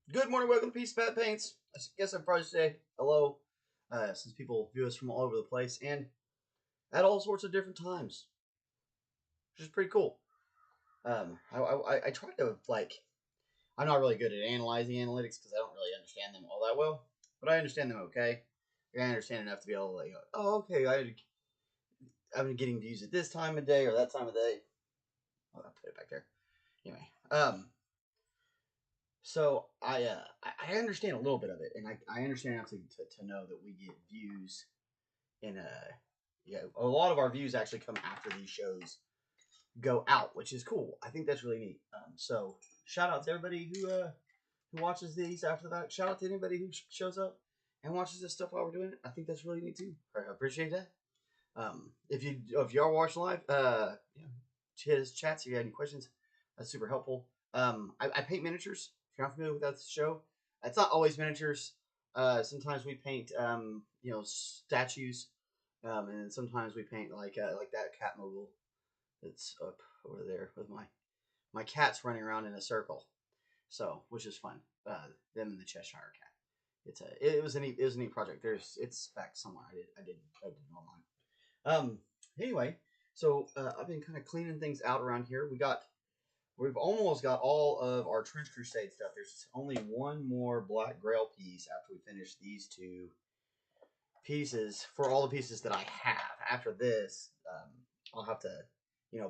Good morning, welcome to Peace Pat Paints. I guess I'd probably say hello, since people view us from all over the place and at all sorts of different times, which is pretty cool. I try to, I'm not really good at analyzing analytics because I don't really understand them all that well, but I understand them okay. I understand enough to be able to, oh, okay, I'm getting views at this time of day or that time of day. I'll put it back there. Anyway, so I understand a little bit of it, and I understand enough to know that we get views in a lot of our views actually come after these shows go out, which is cool. I think that's really neat. So shout out to everybody who watches these after that. Shout out to anybody who shows up and watches this stuff while we're doing it. I think that's really neat too. I appreciate that. If you are watching live, hit us chats if you have any questions. That's super helpful. I paint miniatures. If you're not familiar with that show, it's not always miniatures. Sometimes we paint, statues, and then sometimes we paint like that cat mobile that's up over there with my cats running around in a circle. So, which is fun. Them and the Cheshire cat. It was a neat project. It's back somewhere. I did it online. Anyway, so I've been kind of cleaning things out around here. We've almost got all of our Trench Crusade stuff. There's only one more Black Grail piece after we finish these two pieces for all the pieces that I have. After this, I'll have to,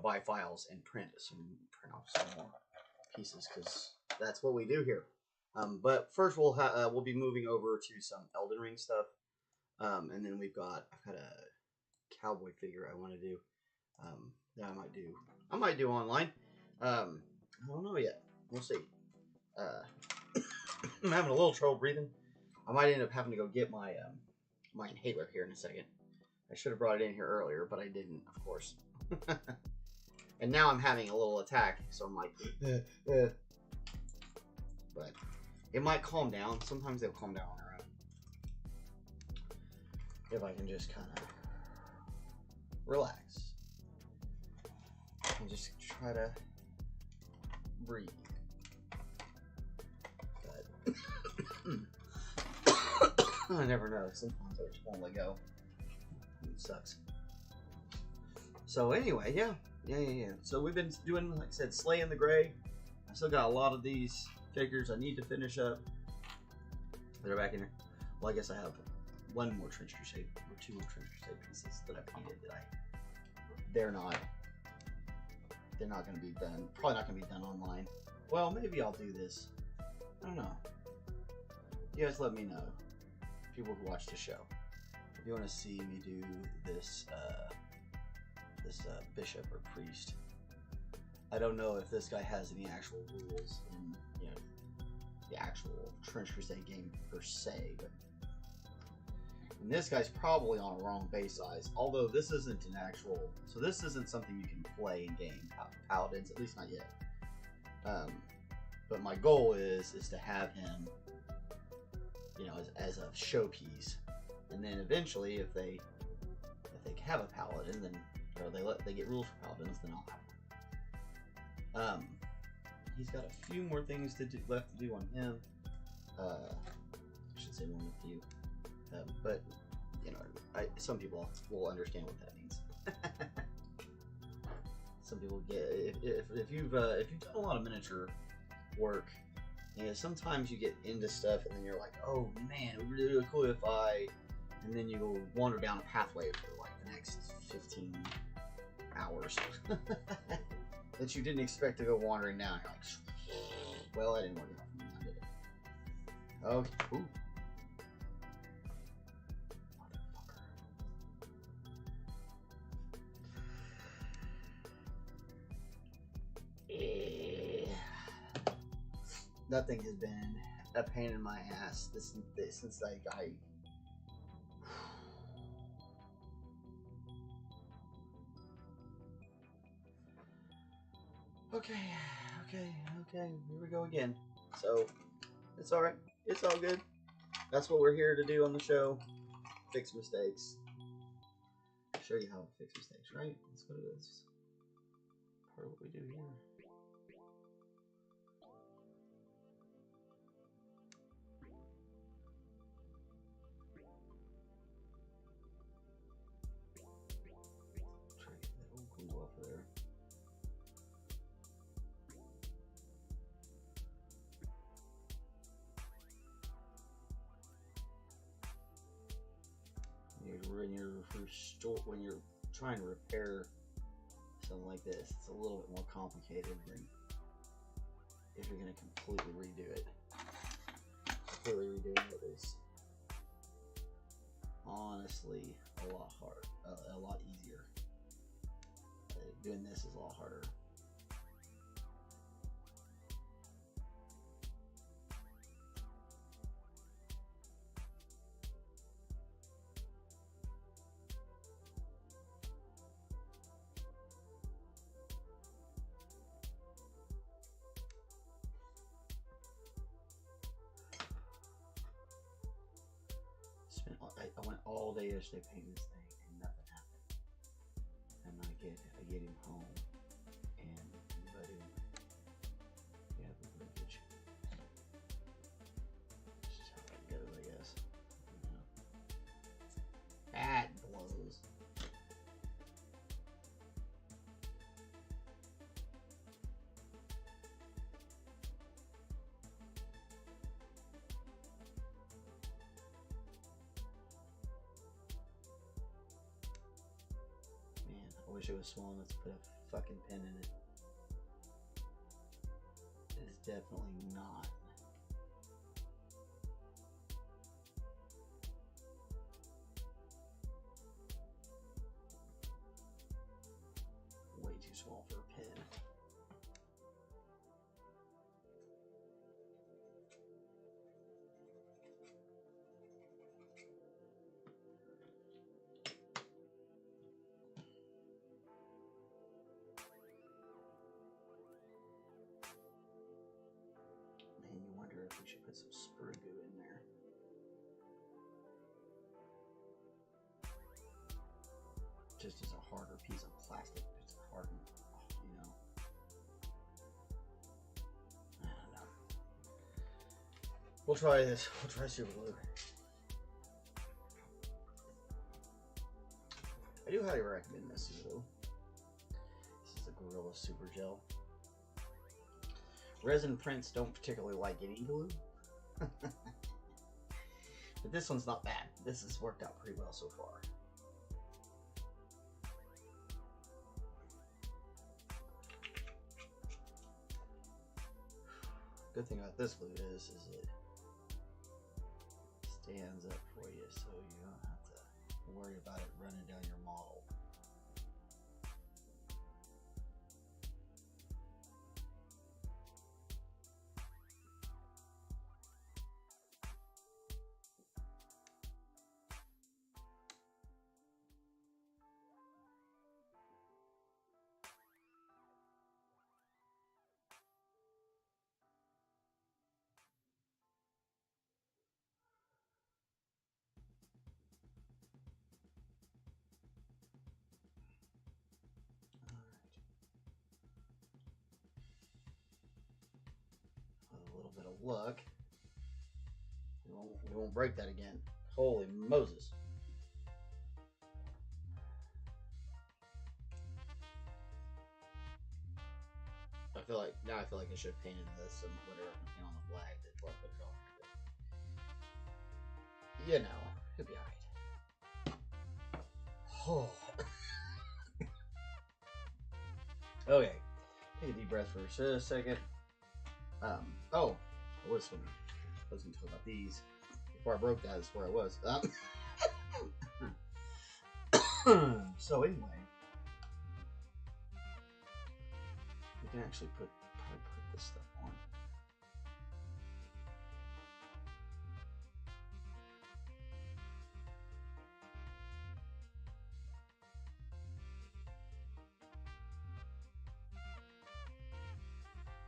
buy files and print off some more pieces because that's what we do here. But first we'll be moving over to some Elden Ring stuff, and then I've got a cowboy figure I want to do that I might do online. I don't know yet. We'll see. I'm having a little trouble breathing. I might end up having to go get my my inhaler here in a second. I should have brought it in here earlier, but I didn't, of course. And now I'm having a little attack, so I'm like, but it might calm down. Sometimes they'll calm down on their own. If I can just kind of relax and just try to breathe. But I never know. Sometimes I just won't let go. It sucks. So anyway, yeah. So we've been doing, like I said, Slaying the Gray. I still got a lot of these figures I need to finish up. They're back in here. Well, I guess I have one more Trench Crusade, or two more Trench Crusade pieces that I painted that they're not going to be done. Probably not going to be done online. Well, maybe I'll do this. I don't know. You guys let me know. People who watch the show. If you want to see me do this, bishop or priest. I don't know if this guy has any actual rules in, the actual Trench Crusade game per se, but and this guy's probably on a wrong base size, although this isn't an actual, so this isn't something you can play in game, Paladins, at least not yet. But my goal is to have him, as a showpiece, and then eventually, if they have a Paladin, then they get rules for Paladins, then I'll have one. He's got a few more things left to do on him. I should say more than a few. But some people will understand what that means. Some people get if you've done a lot of miniature work, sometimes you get into stuff and then you're like, oh man, it would be really cool if I, and then you go wander down a pathway for like the next 15 hours that you didn't expect to go wandering down. You're like, well, that didn't work out for me, did it? Okay. Ooh. Nothing has been a pain in my ass since I Okay, here we go again. So, it's alright. It's all good. That's what we're here to do on the show. Fix mistakes. Show you how to fix mistakes, right? Let's go to this. Part of what we do here. Try to get that old glue off of there. When you're trying to repair something like this, it's a little bit more complicated than if you're going to completely redo it. Completely redoing it is honestly a lot hard, a lot easier. Doing this is a lot harder. I went all day yesterday painting this thing and nothing happened. And I get him home and let him have the linkage. This is how that goes, I guess. That blows. I wish it was small enough to put a fucking pin in it. It's definitely not. Way too small for a pin. If we should put some sprue goo in there. Just as a harder piece of plastic, just to harden, you know. I don't know. We'll try this. We'll try super glue. I do highly recommend this glue. This is a Gorilla Super Gel. Resin prints don't particularly like any glue. But this one's not bad. This has worked out pretty well so far. Good thing about this glue is it stands up for you, so you don't have to worry about it running down your model. Luck. We won't break that again. Holy Moses. I feel like I should have painted this and whatever on the flag before I put it on. You know, it'll be alright. Oh. Okay. Take a deep breath for a second. Oh, I was going to talk about these. Before I broke that, that's where I was. So anyway, we can actually probably put this stuff on.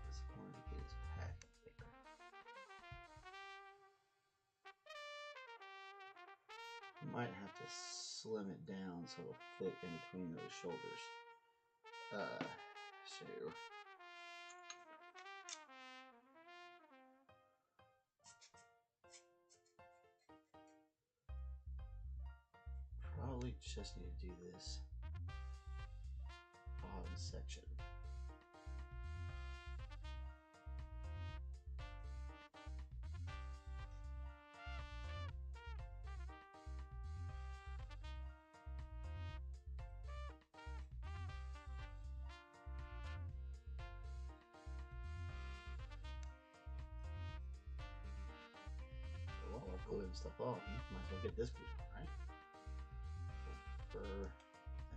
This one is pack thicker. You might have to slim it down so it'll fit in between those shoulders. So probably just need to do this bottom section. While we're pulling stuff off, you might as well get this piece on, right? Fur, that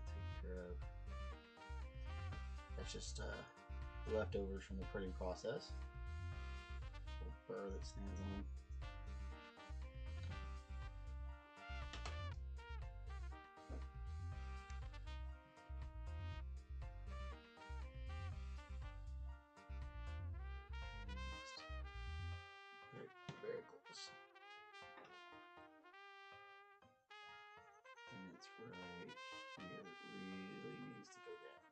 taken care of. That's just leftovers from the printing process. Little fur that stands on. Very close. And it's right here. It really needs to go down.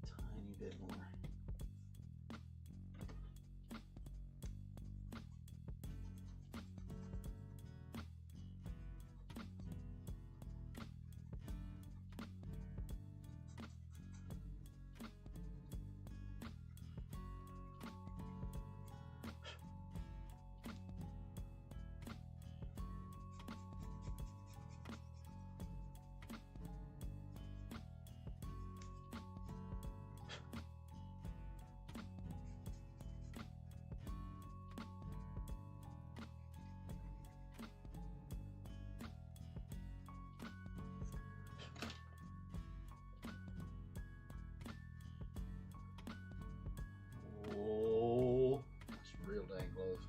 Tiny bit more. Oh, it's real dang close.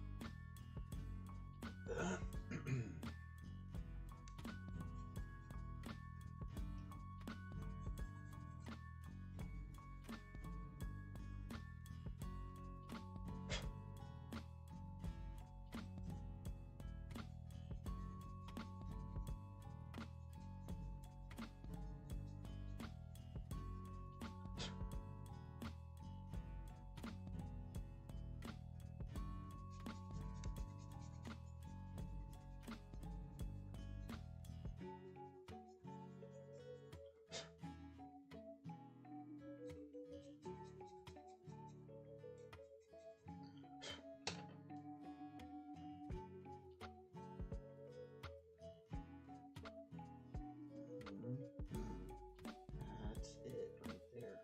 That's it right there.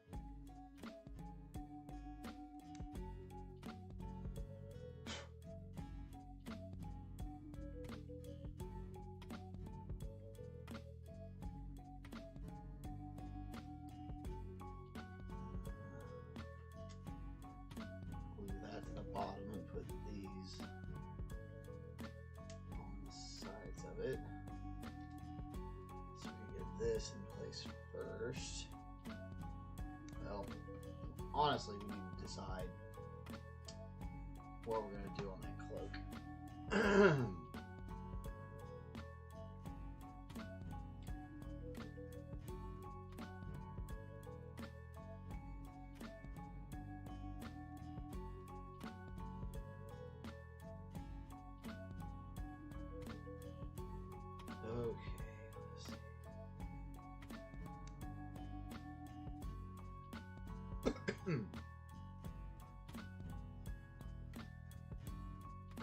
Glue that to the bottom and put these on the sides of it. So we get this in place first. Well, honestly, we need to decide what we're going to do on that cloak.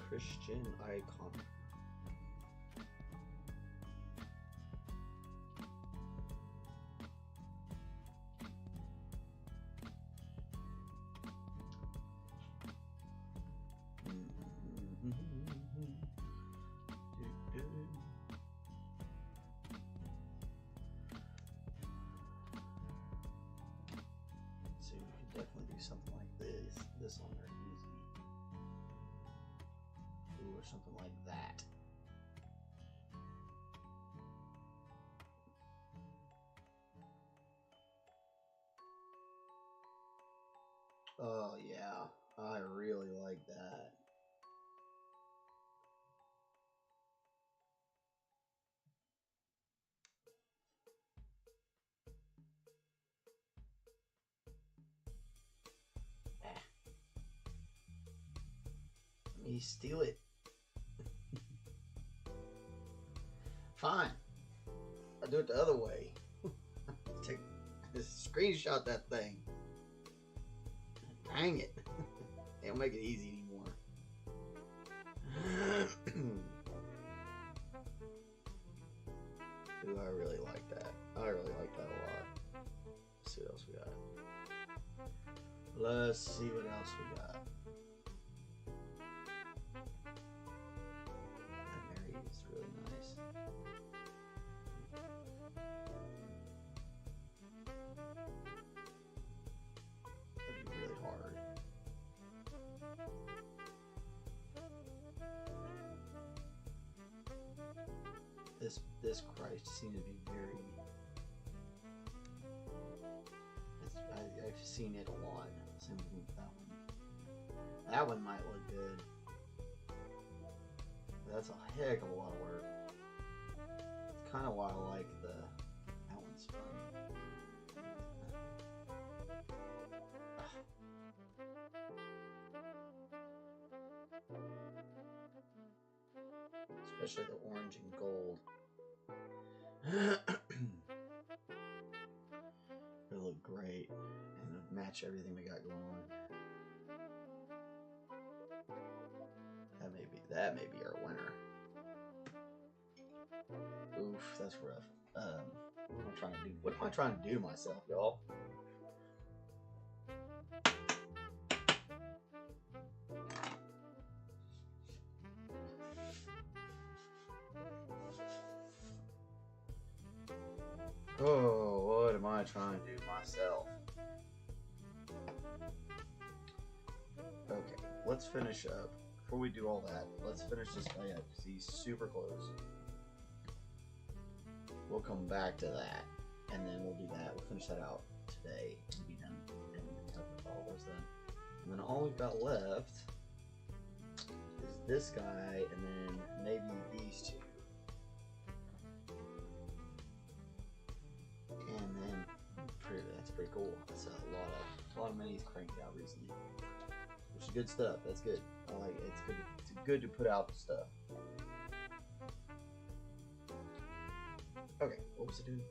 Christian icon. So we could definitely do something like this on there easy. Ooh, or something like that. Oh yeah, I really like that. Let me steal it. Fine. I'll do it the other way. Just screenshot that thing. Dang it. They don't make it easy anymore. Ooh, I really like that. I really like that a lot. Let's see what else we got. Let's see what else we got. That Mary is really nice. That'd be really hard. This Christ seems to be very. I've seen it a lot. Same with that one. That one might look good. But that's a heck of a lot of work. It's kind of why I like that one's fun. Especially the orange and gold. They look great and match everything we got going on. That may be our winner. Oof, that's rough. What am I trying to do? What am I trying to do to myself, y'all? Oh, what am I trying to do to myself? Okay, let's finish up. Before we do all that, let's finish this guy up because he's super close. We'll come back to that, and then we'll do that. We'll finish that out today. We'll be done and have all those done. And then all we've got left is this guy, and then maybe these two. And then that's pretty cool. That's a lot of minis cranked out recently, which is good stuff. That's good. I like it. It's good. It's good to put out stuff. Okay, what was it doing?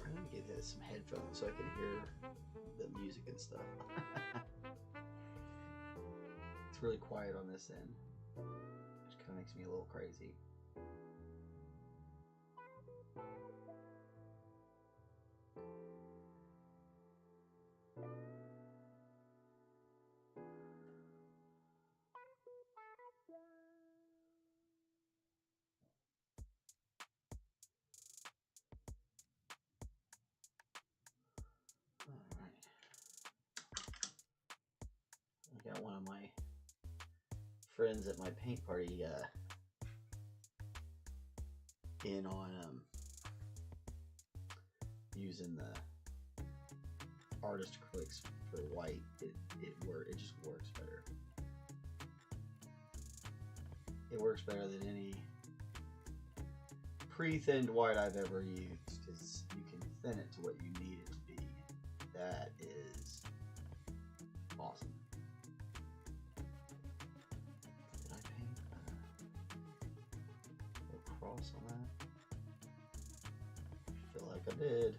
I'm gonna get some headphones so I can hear the music and stuff. It's really quiet on this end, which kind of makes me a little crazy. I got one of my friends at my paint party in on using the artist acrylics for white. It just works better. It works better than any pre-thinned white I've ever used because you can thin it to what you need it to be. That is cross on that? I feel like I did.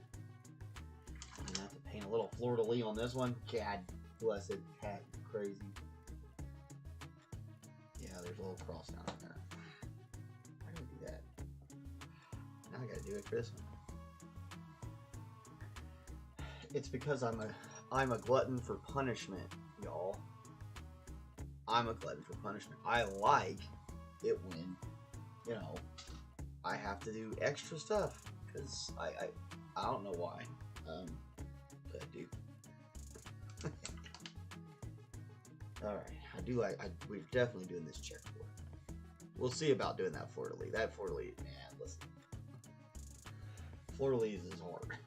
I'm gonna have to paint a little fleur-de-lis on this one. God bless it, cat, crazy. Yeah, there's a little cross down in there. I gotta do that. Now I gotta do it for this one. It's because I'm a glutton for punishment, y'all. I'm a glutton for punishment. I like it when, you know, I have to do extra stuff because I don't know why, but I do. All right, we're definitely doing this checkerboard. We'll see about doing that fleur-de-lis. That fleur-de-lis, man, listen, fleur-de-lis is hard.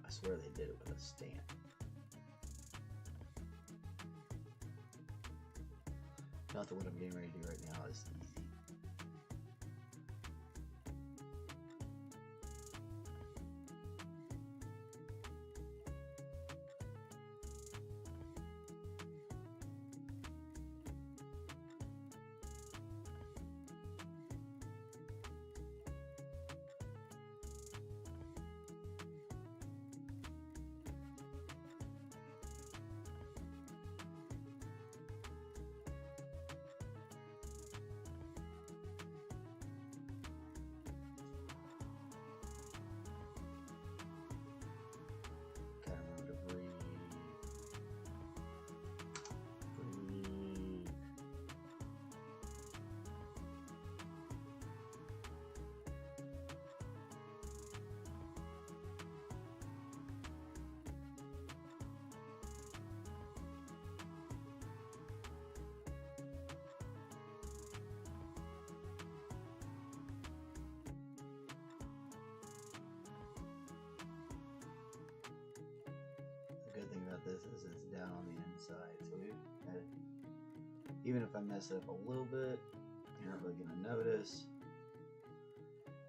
I swear they did it with a stamp. Not that what I'm getting ready to do right now is easy. Good thing about this is it's down on the inside, so even if I mess it up a little bit, you're not really gonna notice.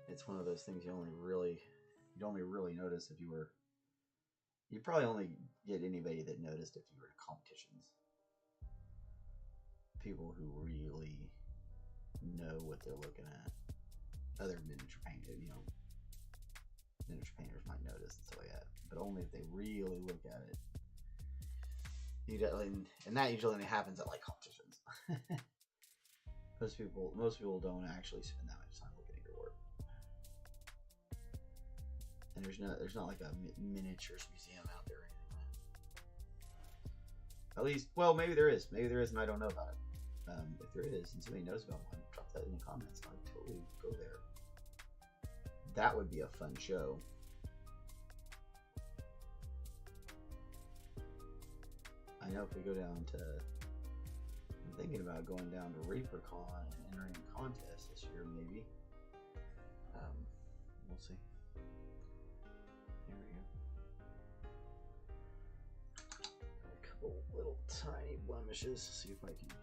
It's one of those things you'd only really notice if you'd probably only get anybody that noticed if you were at competitions. People who really know what they're looking at. Other miniature painters, miniature painters might notice and stuff like that, but only if they really look at it. And that usually only happens at like competitions. Most people don't actually spend that much time looking at your work. And there's not like a miniatures museum out there or anything. At least, well, maybe there is, and I don't know about it. If there is, and somebody knows about one, drop that in the comments. I'd totally go there. That would be a fun show. I know if we go down to, I'm thinking about going down to ReaperCon and entering a contest this year, maybe. We'll see. There we go. A couple little tiny blemishes. See if I can.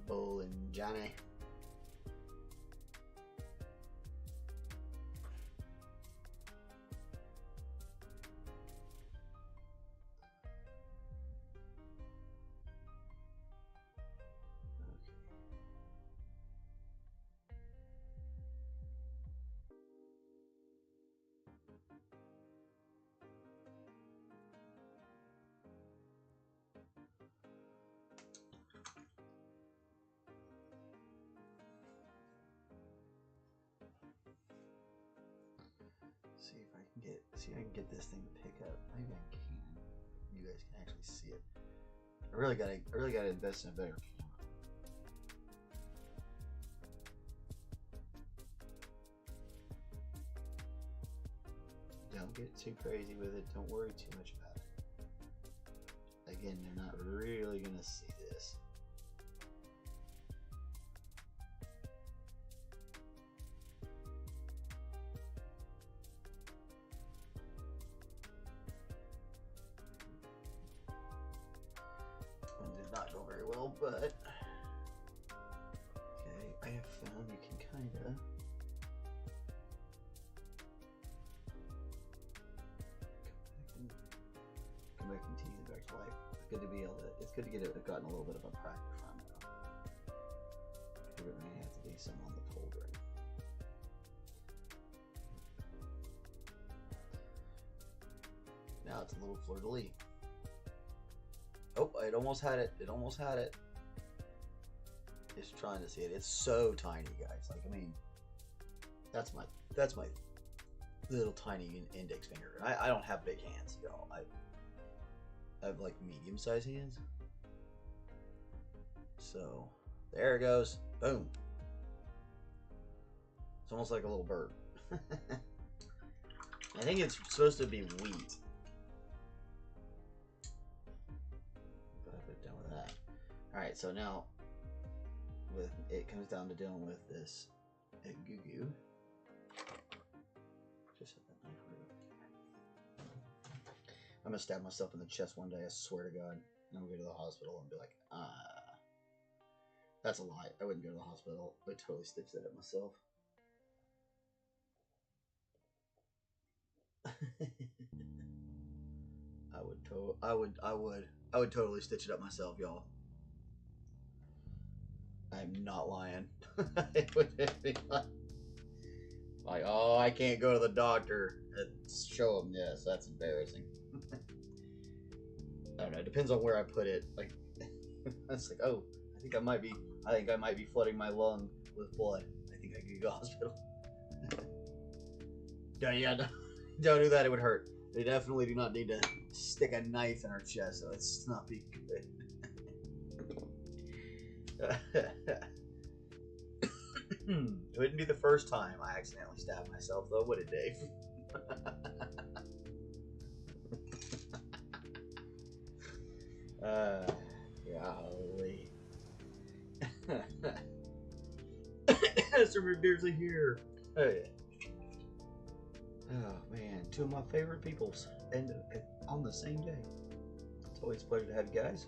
Bull and Johnny. See if I can get this thing to pick up. Maybe I can. You guys can actually see it. I really gotta invest in a better camera. Don't get too crazy with it. Don't worry too much about it. Again, they're not really going to see this. It did not go very well, but okay, I have found you can kind of come back and tease it back to life. It's good to be able to. It's good to get it gotten a little bit of a practice from it. It may have to be some on the pauldron. Now it's a little fleur-de-lis. Oh, it almost had it. It almost had it. It's trying to see it. It's so tiny, guys. Like, I mean, that's my little tiny index finger. And I don't have big hands, y'all. I have like medium-sized hands. So there it goes. Boom. It's almost like a little bird. I think it's supposed to be wheat. Alright, so now with it comes down to dealing with this goo-goo. Just hit that knife real quick. I'm gonna stab myself in the chest one day, I swear to God. And I'm gonna go to the hospital and be like, that's a lie. I wouldn't go to the hospital. I totally stitched that up myself. I would totally stitch it up myself, y'all. I'm not lying. It would be like, oh, I can't go to the doctor and show them this. That's embarrassing. I don't know. It depends on where I put it. Like, it's like, oh, I think I might be flooding my lung with blood. I think I could go to the hospital. Yeah, don't do that. It would hurt. They definitely do not need to stick a knife in our chest, so it's not be good. It wouldn't be the first time I accidentally stabbed myself, though, would it, Dave? Golly. Sir McBeardsly here. Hey. Oh, man. Two of my favorite peoples. And on the same day. It's always a pleasure to have you guys.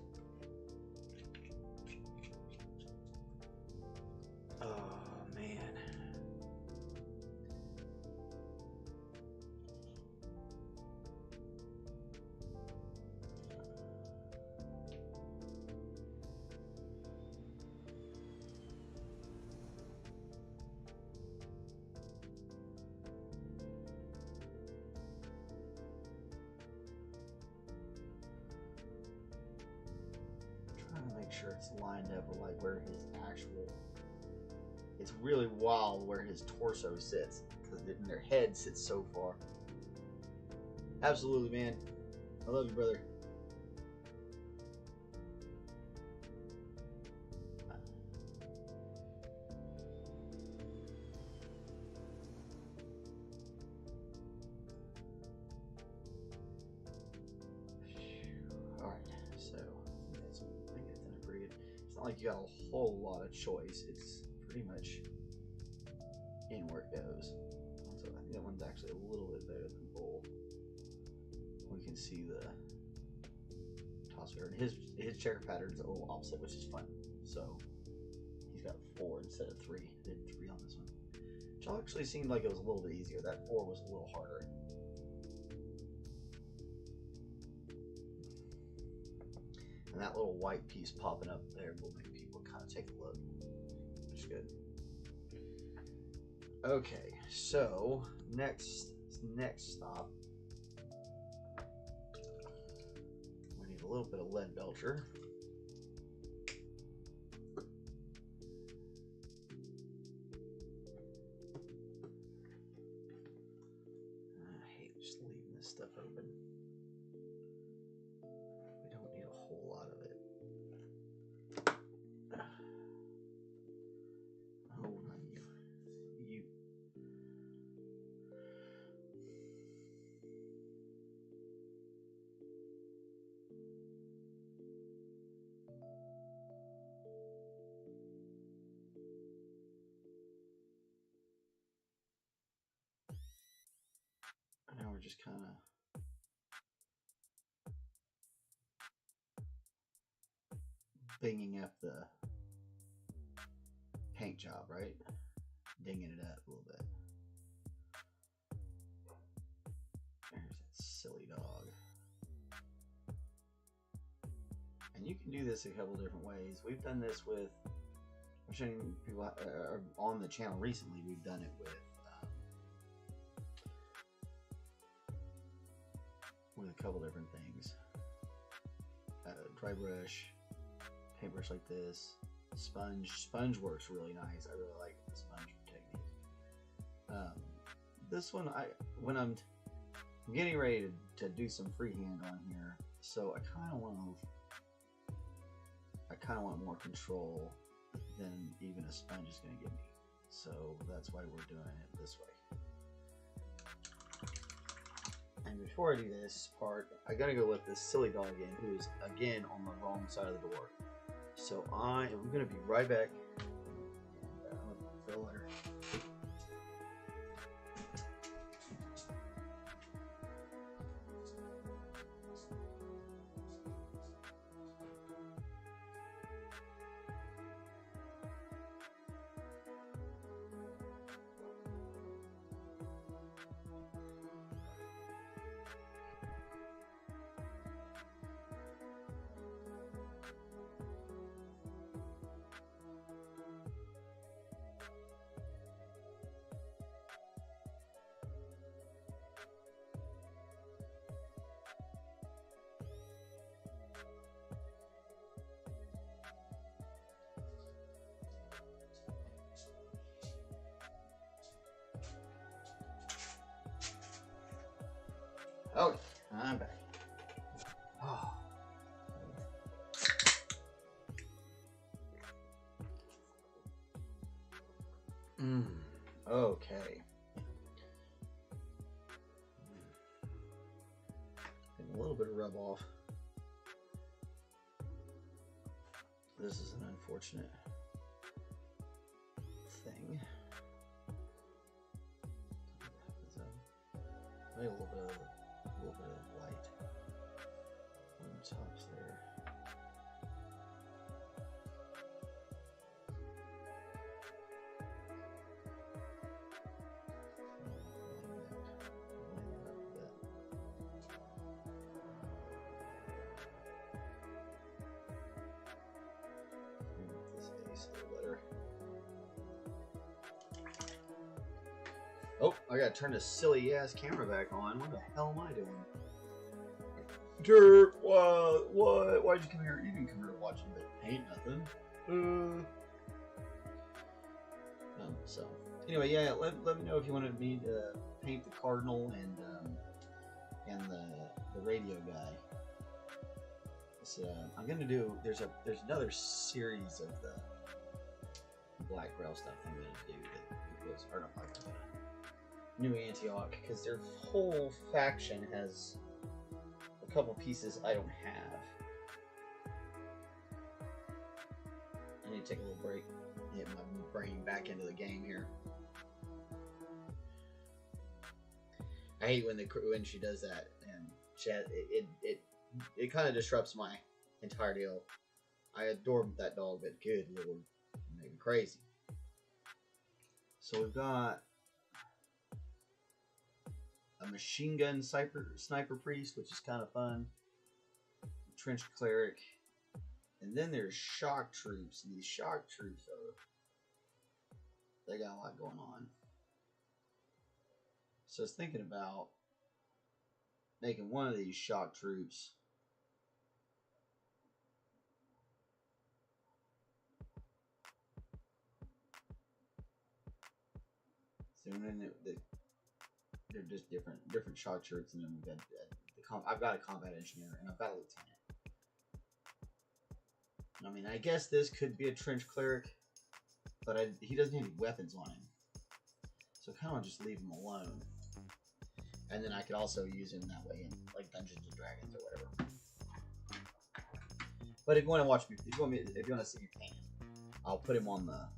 Oh, man. Trying to make sure it's lined up with like where his actual... It's really wild where his torso sits, because their head sits so far. Absolutely, man. I love you, brother. Alright, so I think it's done pretty good. It's not like you got a whole lot of choice. It's pretty much in where it goes. So I think that one's actually a little bit better than Bull. We can see the toss here. And his checker pattern is a little opposite, which is fun. So he's got 4 instead of 3. I did 3 on this one. Which actually seemed like it was a little bit easier. That 4 was a little harder. And that little white piece popping up there will make people kind of take a look. Which is good. Okay, so next stop, we need a little bit of lead belcher. I hate just leaving this stuff open. We don't need a whole lot of it. just kind of binging up the paint job, right? Dinging it up a little bit. There's that silly dog. And you can do this a couple different ways. We've done this with, I'm showing people on the channel recently, we've done it with a couple different things. Dry brush, paintbrush like this, sponge works really nice. I really like the sponge technique. This one, when I'm getting ready to do some freehand on here, so I kind of want more control than even a sponge is going to give me. So that's why we're doing it this way. And before I do this part, I gotta go let this silly dog in, who's again on the wrong side of the door. So I am gonna be right back. Fill her. Okay, I'm back. Oh. Okay. Getting a little bit of rub off. This is an unfortunate thing. Maybe a little bit of light on the tops there. Oh, I gotta turn this silly ass camera back on. What the hell am I doing? Derp, what? Why'd you come here? You didn't come here to watch me paint nothing. So, anyway, yeah, let me know if you wanted me to paint the cardinal and the radio guy. So, I'm gonna do. There's another series of the Black Grail stuff I'm gonna do that goes, or not Black Grail, New Antioch, because their whole faction has a couple pieces I don't have. I need to take a little break, get my brain back into the game here. I hate when she does that, and it kind of disrupts my entire deal. I adore that dog, but good lord, it made me crazy. So we've got a machine gun sniper priest, which is kind of fun. Trench cleric, and then there's shock troops. And these shock troops they got a lot going on. So I was thinking about making one of these shock troops they're just different shock troops, and then we've got I've got a combat engineer, and I've got a lieutenant. I mean, I guess this could be a trench cleric, but he doesn't have any weapons on him, so I kind of want to just leave him alone. And then I could also use him that way in like Dungeons and Dragons or whatever. But if you want to watch me, if you want to see me paint him, I'll put him on the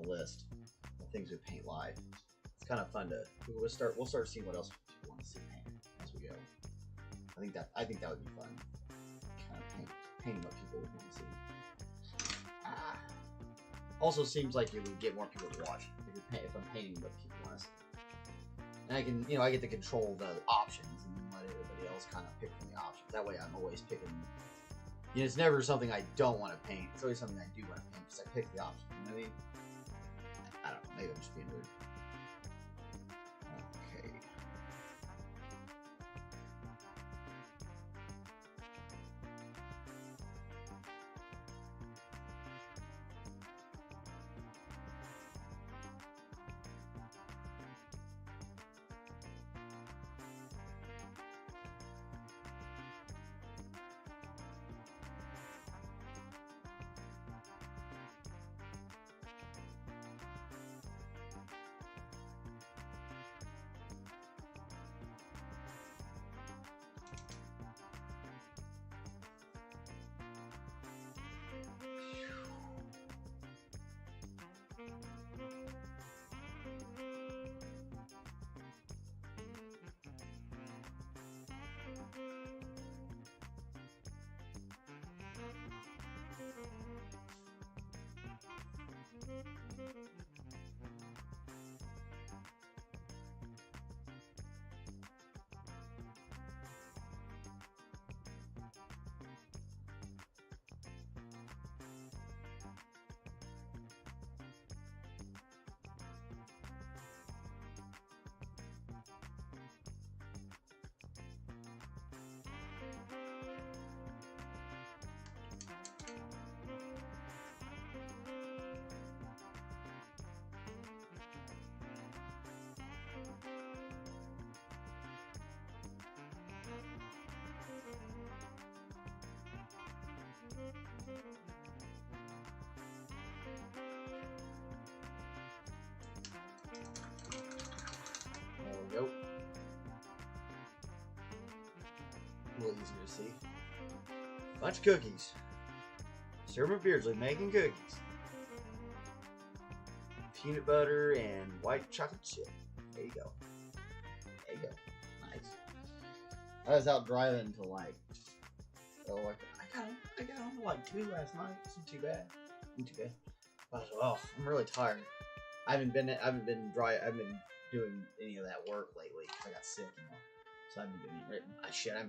list of things we paint live. It's kind of fun to we'll start seeing what else people want to see painted. I think that would be fun. Kind of painting what people would want to see. Also seems like it would get more people to watch if I'm painting what people want to see. And I can, I get to control the options and then let everybody else kind of pick from the options. That way I'm always picking, it's never something I don't want to paint. It's always something I do want to paint because I pick the options. You know what I mean? I don't know, maybe I'm just being weird. Okay. There we go. A little easier to see. Bunch of cookies. Sir McBeardsly making cookies. Peanut butter and white chocolate chip. There you go. There you go. Nice. I was out driving to I got home at 2 last night. Isn't too bad. Not too bad. I was like, I'm really tired. I haven't been doing any of that work lately because I got sick, So I haven't been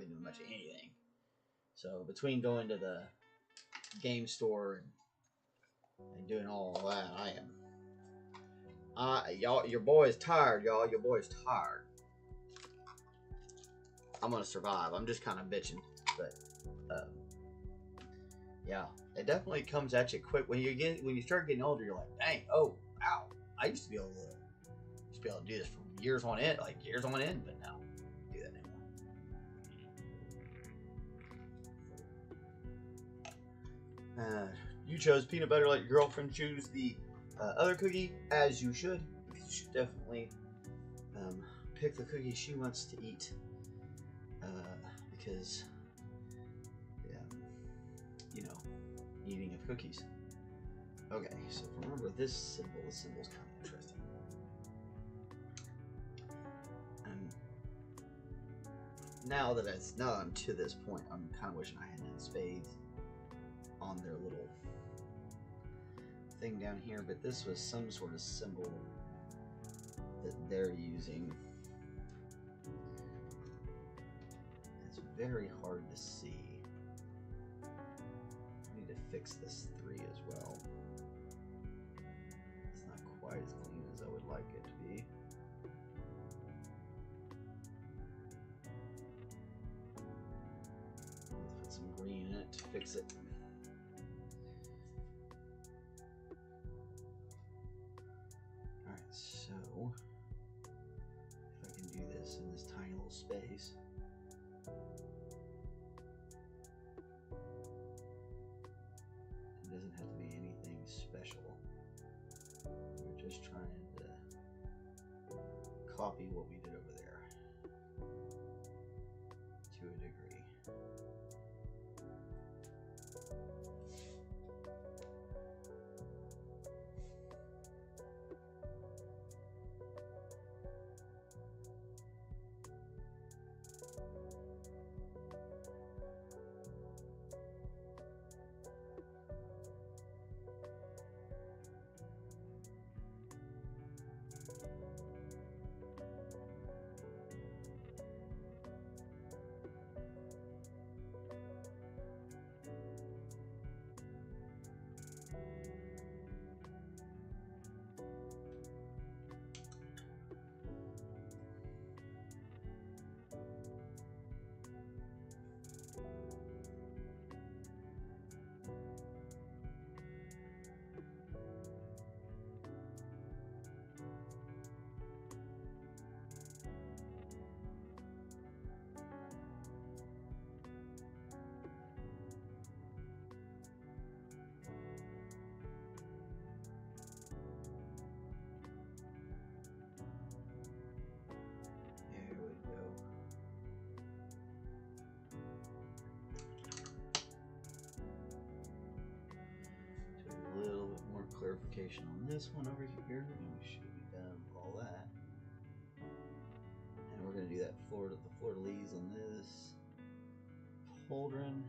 doing much of anything. So between going to the game store and doing all that, your boy is tired, y'all. Your boy is tired. I'm gonna survive. I'm just kind of bitching, but yeah, it definitely comes at you quick when you start getting older. You're like, dang, wow, I used to be able to do this for years on end, but now I don't do that anymore. You chose peanut butter. Let your girlfriend choose the other cookie, as you should. You should definitely pick the cookie she wants to eat, because eating of cookies. Okay, so remember this symbol's kind of interesting. Now that I'm to this point, I'm kind of wishing I had done spades on their little thing down here, but this was some sort of symbol that they're using. It's very hard to see. I need to fix this 3 as well. It's not quite as clean as I would like it to be. Let's put some green in it to fix it. Alright, so if I can do this in this tiny little space. It doesn't have to be anything special. We're just trying to copy what we did over there to a degree. verification on this one over here, and we should be done with all that. And we're going to do that the fleur-de-lis on this pauldron.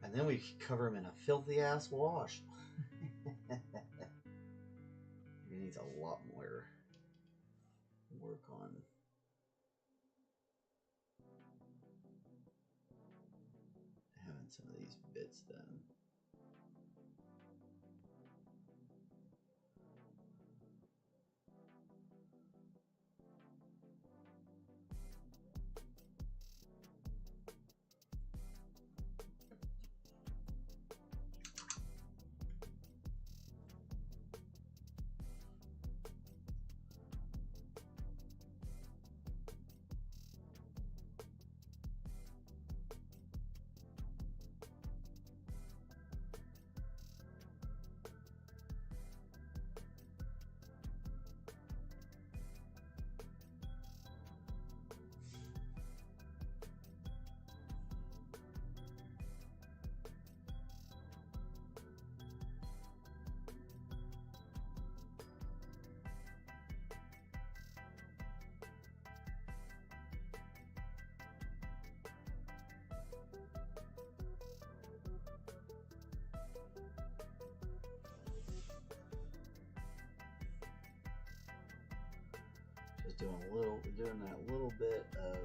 And then we cover him in a filthy ass wash. He needs a lot more work on having some of these bits done. Doing that little bit of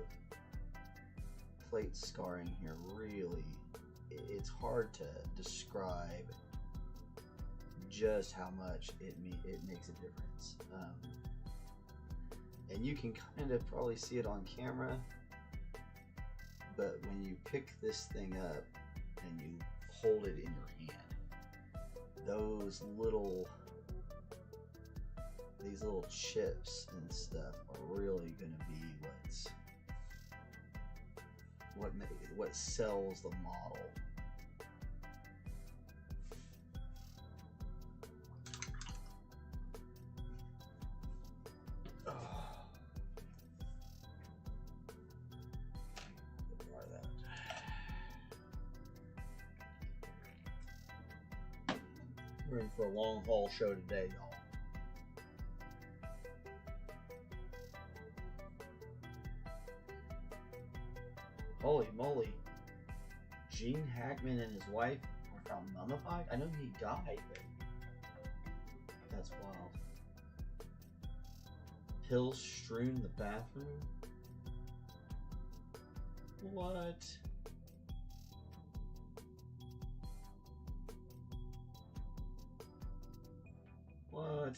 plate scarring here. Really, it's hard to describe just how much it makes a difference. And you can kind of probably see it on camera, but when you pick this thing up and you hold it in your hand, these little chips and stuff are really going to be what sells the model. We're in for a long haul show today, y'all. Holy moly. Gene Hackman and his wife were found mummified? I know he died, but that's wild. Pills strewn in the bathroom? What? What?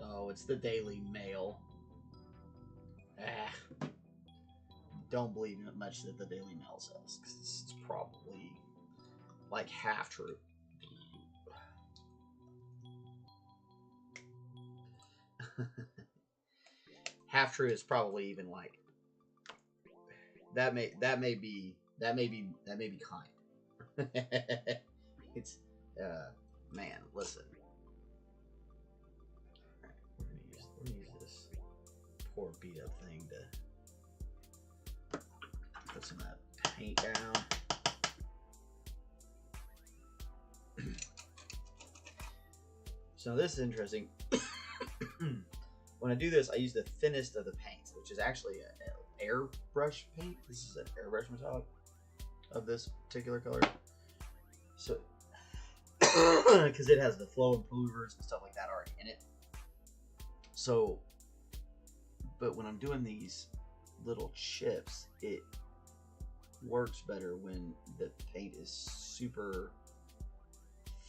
Oh, it's the Daily Mail. Don't believe much that the Daily Mail says, because it's probably like half true. Half true is probably even like that may be kind. It's man, listen. All right, we're gonna use this poor beat up thing to put some of that paint down. So this is interesting. When I do this, I use the thinnest of the paints, which is actually an airbrush paint. This is an airbrush metallic of this particular color. So, because it has the flow improvers and stuff like that already in it. So, but when I'm doing these little chips, it works better when the paint is super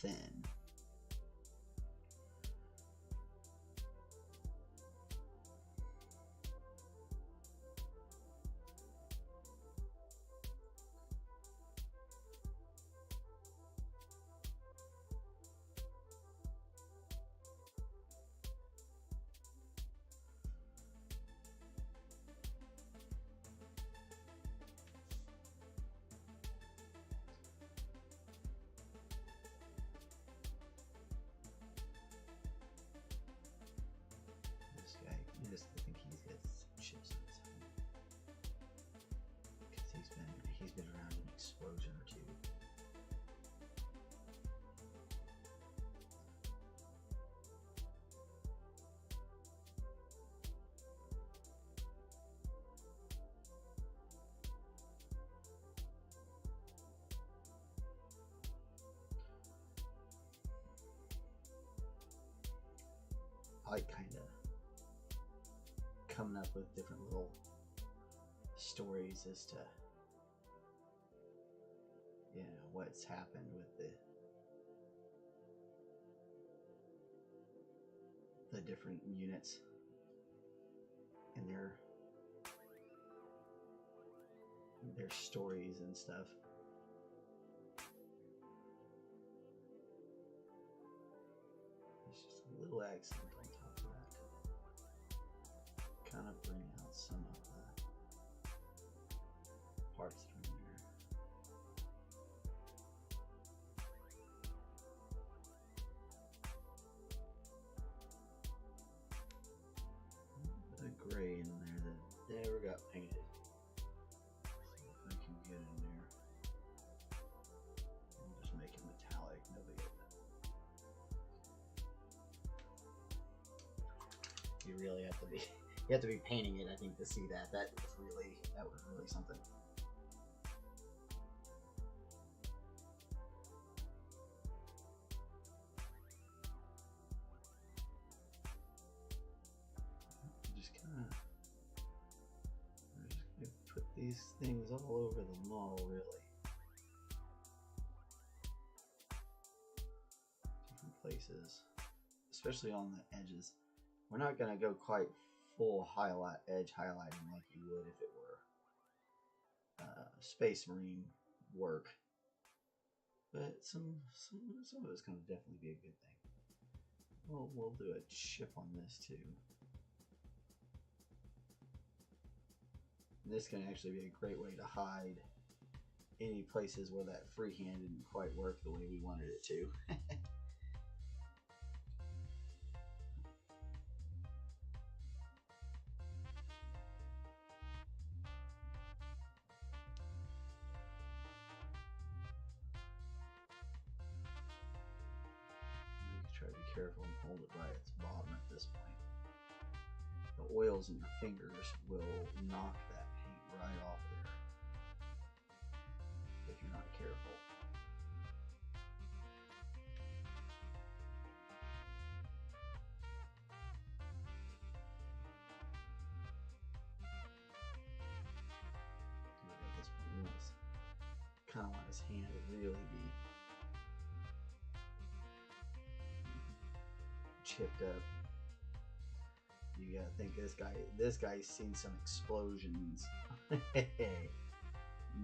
thin. explosion or two. I like kind of coming up with different little stories as to, you know, what's happened with the different units and their stories and stuff. There's just a little accent on top of that to kind of bring out some of the parts from there. The gray in there that never got painted. See if I can get in there. I'll just make it metallic. Nobody get that. You really have to be. You have to be painting it, I think, to see that. That was really something. Just gonna put these things all over the mall, really. Different places, especially on the edges. We're not gonna go quite full edge highlighting like you would if it were Space Marine work, but some of it's gonna definitely be a good thing. We'll do a chip on this too. This can actually be a great way to hide any places where that freehand didn't quite work the way we wanted it to. Try to be careful and hold it right at its bottom at this point. The oils in your fingers will knock that paint right off there if you're not careful. Look at this point, kind of want his hand to really be chipped up. You gotta think this guy's seen some explosions.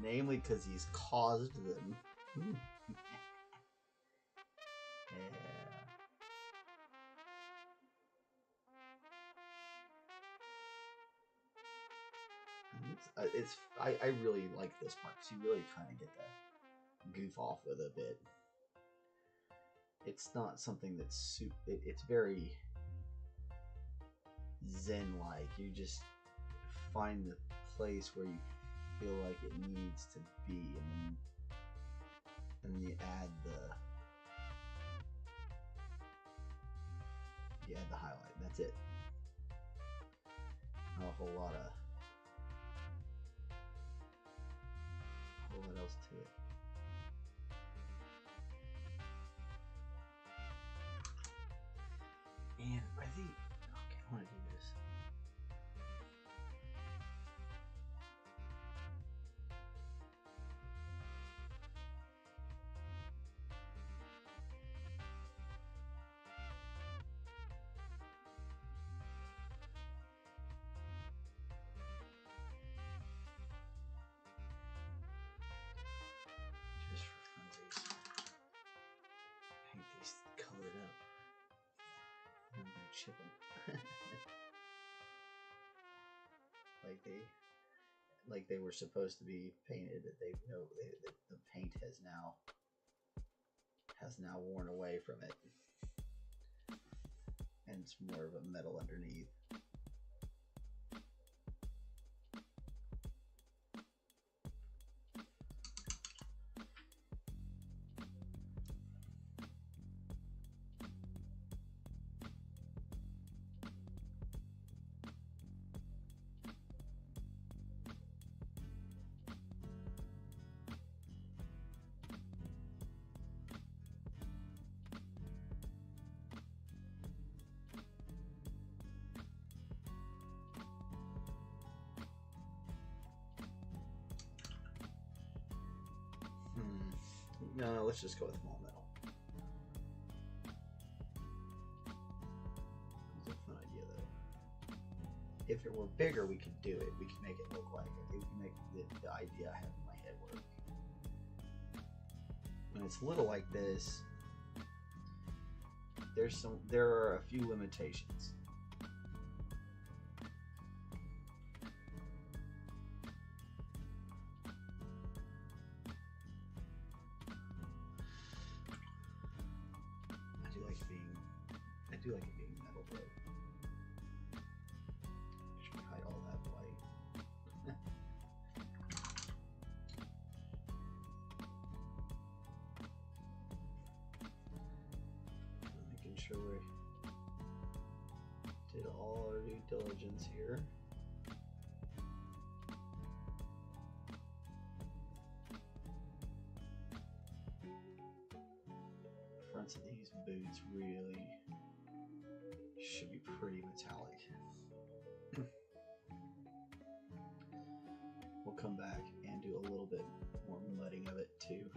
Namely because he's caused them. Yeah. I really like this part because you really kind of get to goof off with a bit. It's not something that's it's very zen-like. You just find the place where you feel like it needs to be, and then you add the highlight. That's it. Not a whole lot else to it. And I think, okay, I want to do this. Just for funsies. Paint these colored up. I'm gonna chip them. like they were supposed to be painted. That they know that the paint has now worn away from it, and it's more of a metal underneath. No, let's just go with all metal. It's a fun idea though. If it were bigger, we could do it. We could make it look like it. We can make the idea I have in my head work. When it's little like this, there are a few limitations. I do like it being metal though. Should we hide all that white? Making sure we did all our due diligence here. Fronts of these boots really should be pretty metallic. We'll come back and do a little bit more mudding of it too,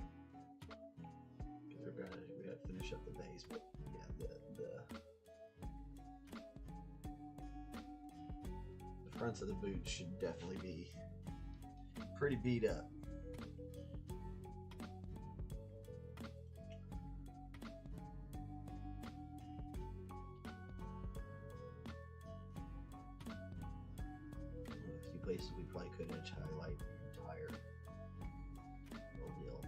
because we gotta finish up the base. But yeah, the fronts of the boots should definitely be pretty beat up. Places we probably could edge highlight the entire deal.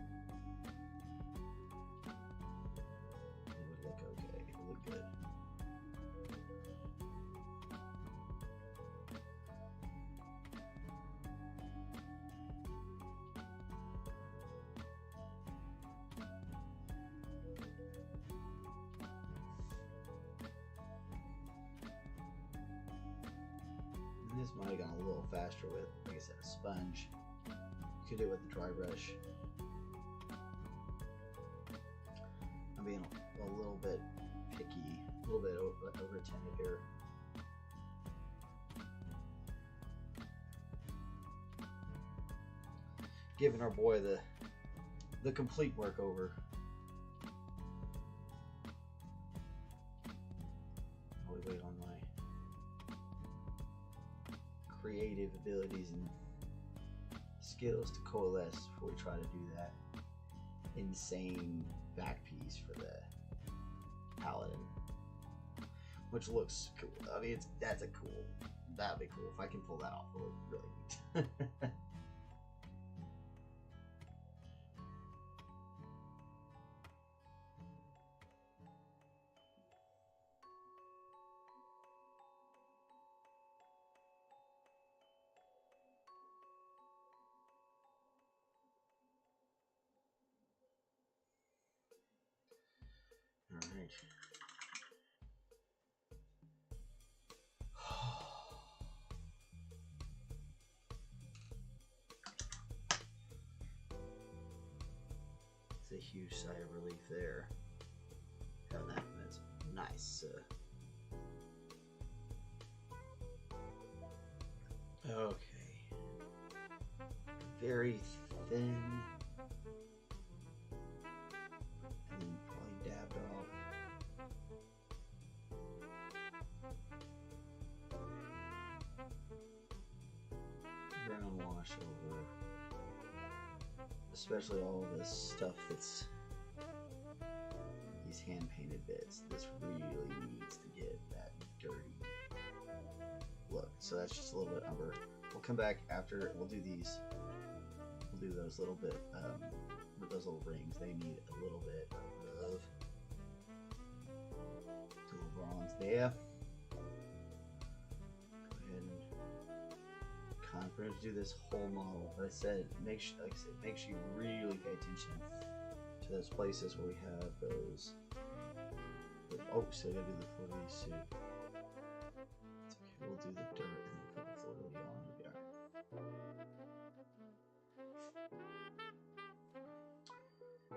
It would look okay. It would look good. This might have gone a little faster with, like I said, a sponge. You could do it with a dry brush. I'm being a little bit picky, a little bit over attentive here. Giving our boy the complete work over. I'll wait on my creative abilities and skills to coalesce before we try to do that insane back piece for the Paladin, which looks cool. I mean, that'd be cool. If I can pull that off, it would look really neat. All right. It's a huge sigh of relief there. Got that. That's nice. Okay. Very thin. Dabbed off. Brown wash over, especially all this stuff that's these hand painted bits. This really needs to get that dirty look. So that's just a little bit umber. We'll come back after. We'll do these. We'll do those little bit with those little rings. They need a little bit of bronze there. Go ahead and we're going to do this whole model. But I said, make sure you really pay attention to those places where we have those. Oh, so I gotta do the floaty suit. It's okay, we'll do the dirt and then put the floaty on.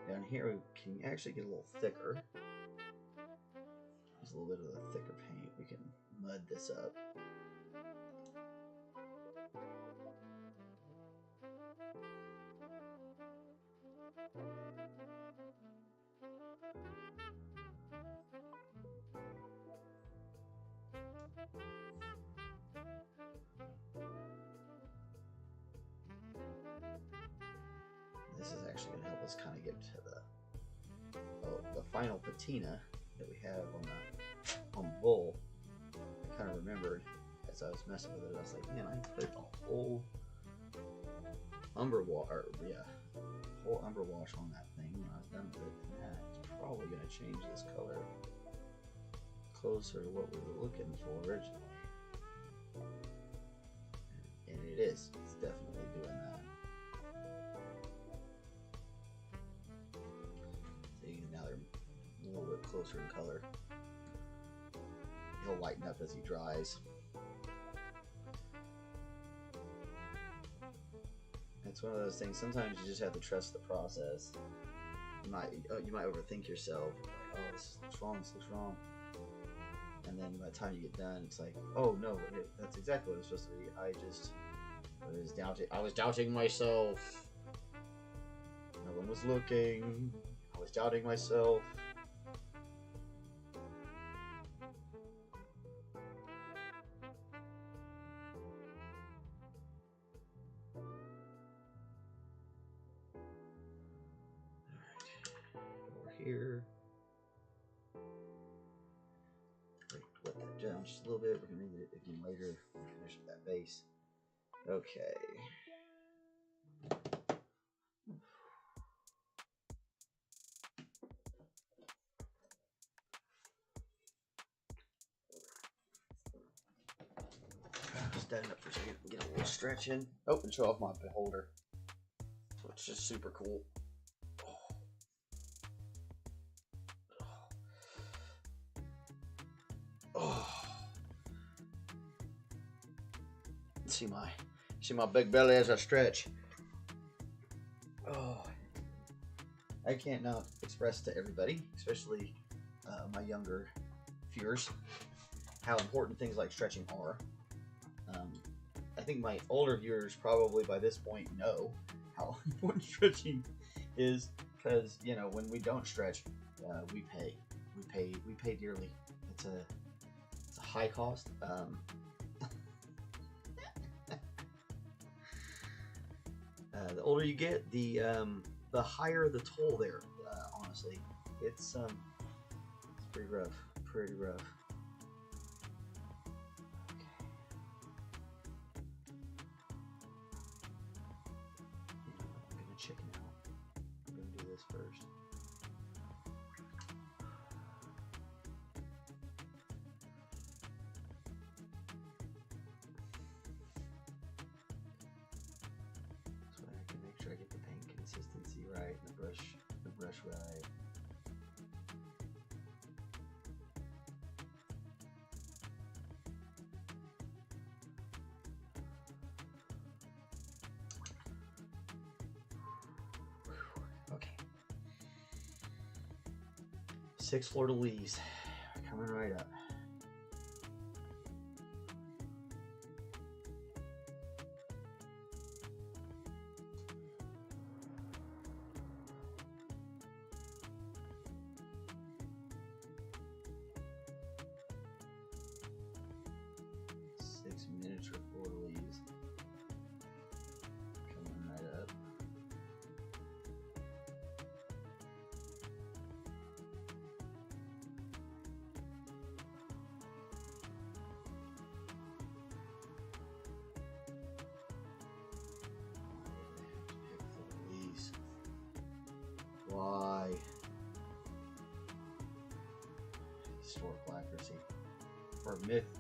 Down here we can actually get a little thicker. There's a little bit of the thicker paint. We can mud this up. This is actually going to help us kind of get to the final patina that we have on the bull. I kind of remembered as I was messing with it, I was like, man, I put a whole umber wash, whole umber wash on that thing when I was done with it, and that's probably going to change this color closer to what we were looking for originally. And it is. It's definitely doing that. See, now they're a little bit closer in color. He'll lighten up as he dries. It's one of those things. Sometimes you just have to trust the process. You might overthink yourself. Like, oh, this looks wrong. This looks wrong. And then by the time you get done, it's like, oh no, that's exactly what it's supposed to be. I was doubting myself. No one was looking. I was doubting myself. Here. Let that down just a little bit. We're going to need it again later. Finish with that base. Okay. Stand up for a second and get a little stretch in. Oh, and show off my beholder, which is super cool. See my big belly as I stretch. Oh, I can't not express to everybody, especially my younger viewers, how important things like stretching are. I think my older viewers probably by this point know how important stretching is, because when we don't stretch, we pay dearly. It's a high cost. The older you get, the higher the toll there. Honestly, it's pretty rough. Pretty rough. I'm gonna chicken out. I'm gonna do this first. I get the paint consistency right, and the brush right. Okay. 6 fleur-de-lis coming right up. Miniature fleur-de-lis coming right up. Fleur-de-lis. Why? Historical accuracy.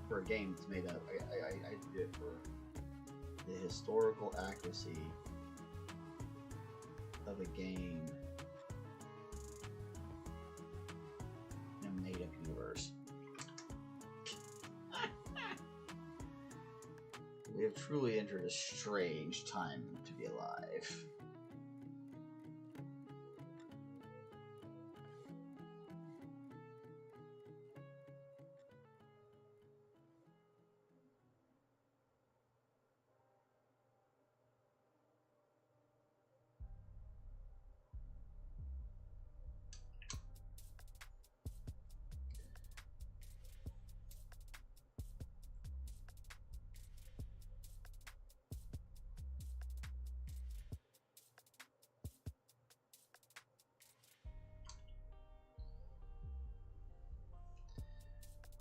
For a game that's made up, I do it for the historical accuracy of a game in a made-up universe. We have truly entered a strange time to be alive.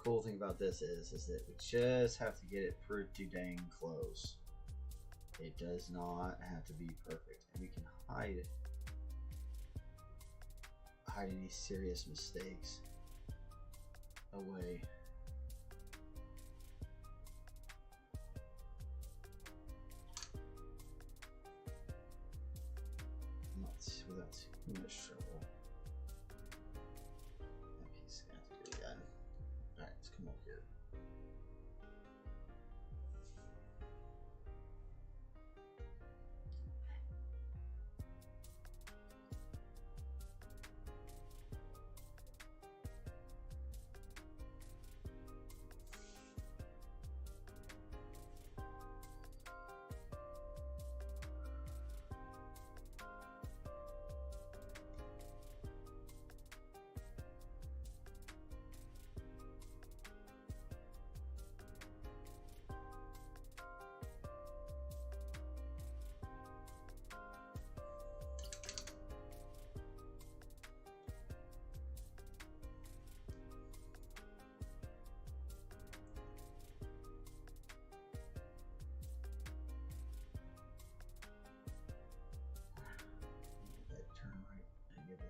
cool thing about this is that we just have to get it pretty dang close. It does not have to be perfect, and we can hide any serious mistakes away. Without too much trouble. That piece is gonna have to do again. Alright, let's come over here.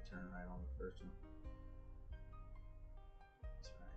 Turn right on the first one. That's right.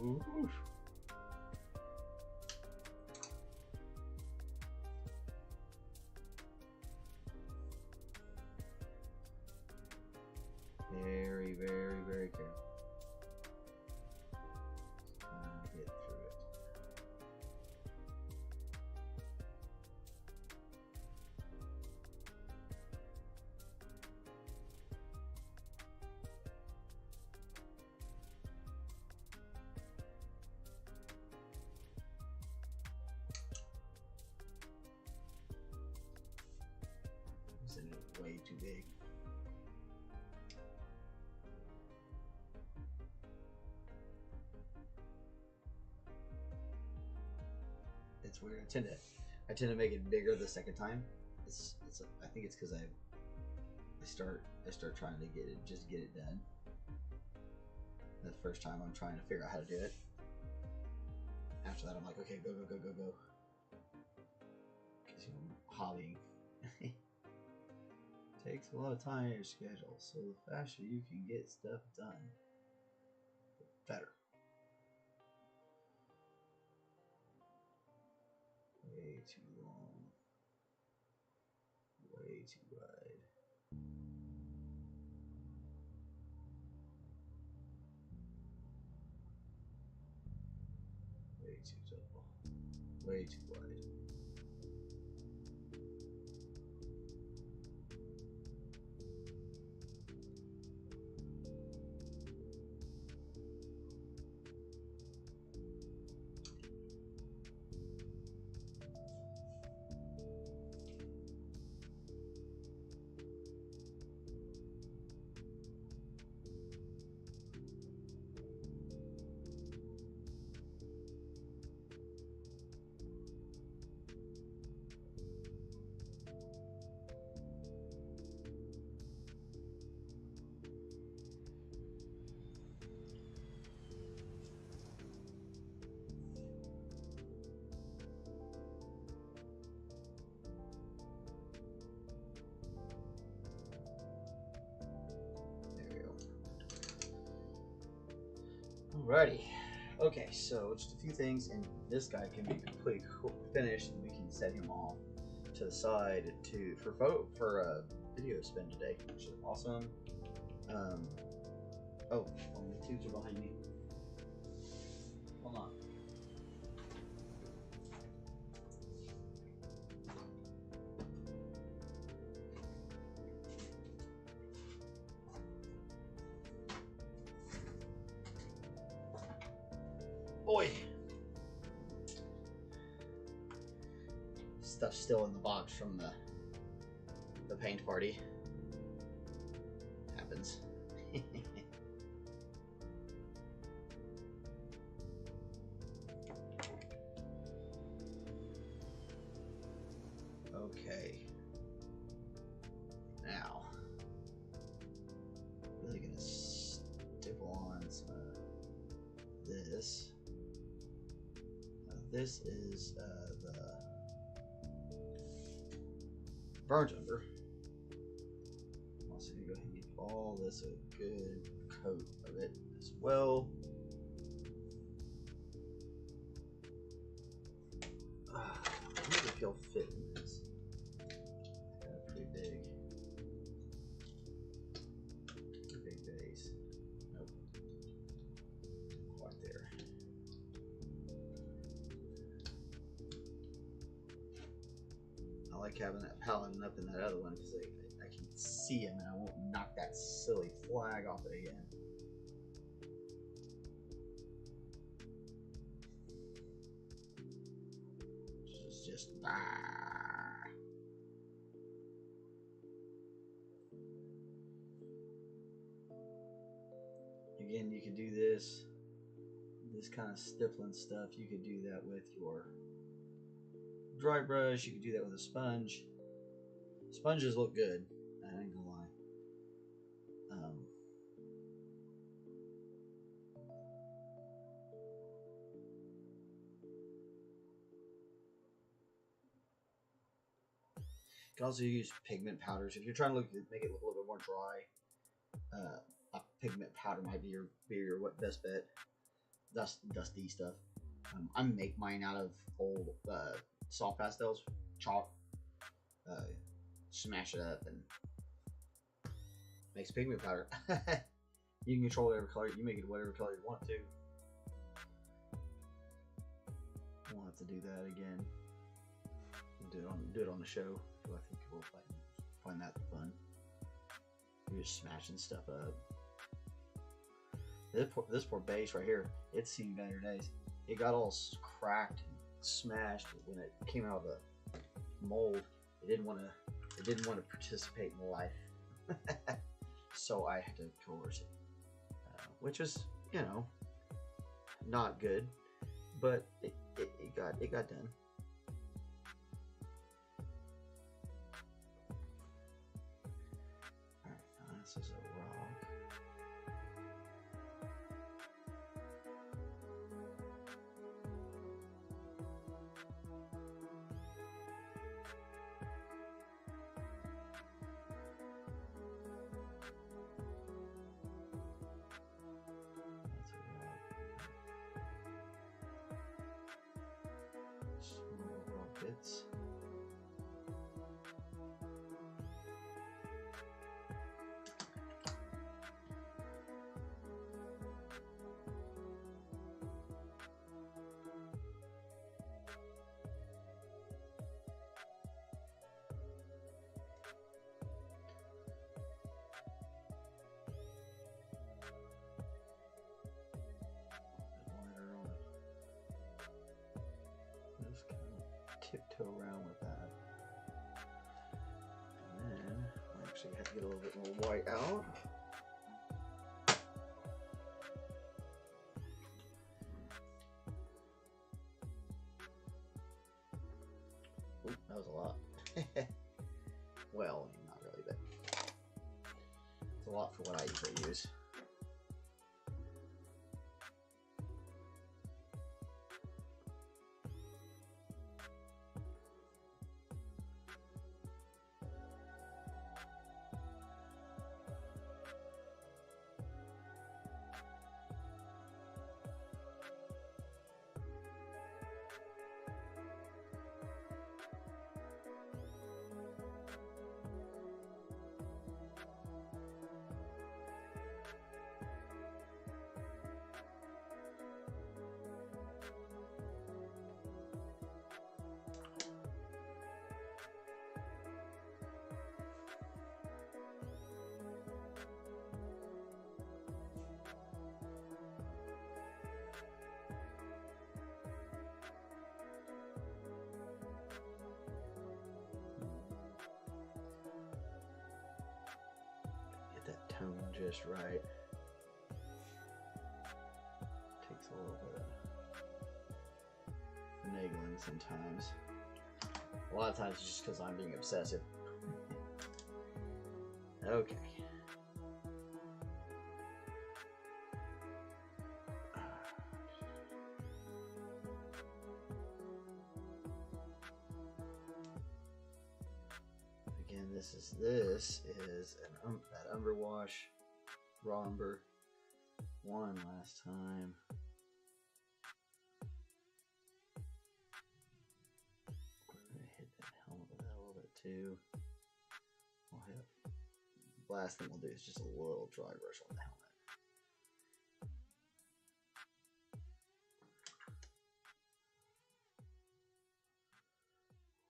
Ooh. Very, very, very careful. Get through it. Way too big. It's weird. I tend to make it bigger the second time. I think it's because I start trying to get it done. The first time I'm trying to figure out how to do it. After that I'm like, okay, go. Because I'm hobbying. Takes a lot of time in your schedule, so the faster you can get stuff done, the better. Way too long. Way too wide. Way too tall. Way too wide. Alrighty. Okay, so just a few things, and this guy can be completely finished, and we can set him off to the side for video spin today, which is awesome. Oh, only tubes are behind me. Hold on. Boy, stuff's still in the box from the paint party. Happens. Okay. Now, really gonna stipple on some of this. This is the burnt umber. I'm also gonna go ahead and give all this a good coat of it as well. I wonder if he'll fit in this. Pretty big base. Nope, quite there. I like having that Paladin up in that other one because I can see him and I won't knock that silly flag off it again. This is just Again, you could do this kind of stippling stuff. You could do that with your dry brush. You could do that with a sponge. Sponges look good, I ain't gonna lie. You can also use pigment powders if you're trying to make it look a little bit more dry. A pigment powder might be your best bet. Dusty stuff. I make mine out of old soft pastels, chalk. Smash it up and makes pigment powder. You can control whatever color you make it, whatever color you want it to. We'll have to do that again. We'll do it on the show. So I think we'll find that fun. You're just smashing stuff up. This poor base right here, it's seen better days. It got all cracked and smashed when it came out of the mold. It didn't want to participate in life, so I had to coerce it, which was, you know, not good, but it got done. All right, this is a rock. Bits. Tiptoe around with that, and then I actually have to get a little bit more white out. Ooh, that was a lot. Well, not really, but it's a lot for what I usually use. tone just right. Takes a little bit of finagling sometimes. A lot of times it's just because I'm being obsessive. Okay. Again, this is an that umber wash, raw umber, one last time. We're gonna hit that helmet with that a little bit too. We'll hit. Last thing we'll do is just a little dry brush on the helmet.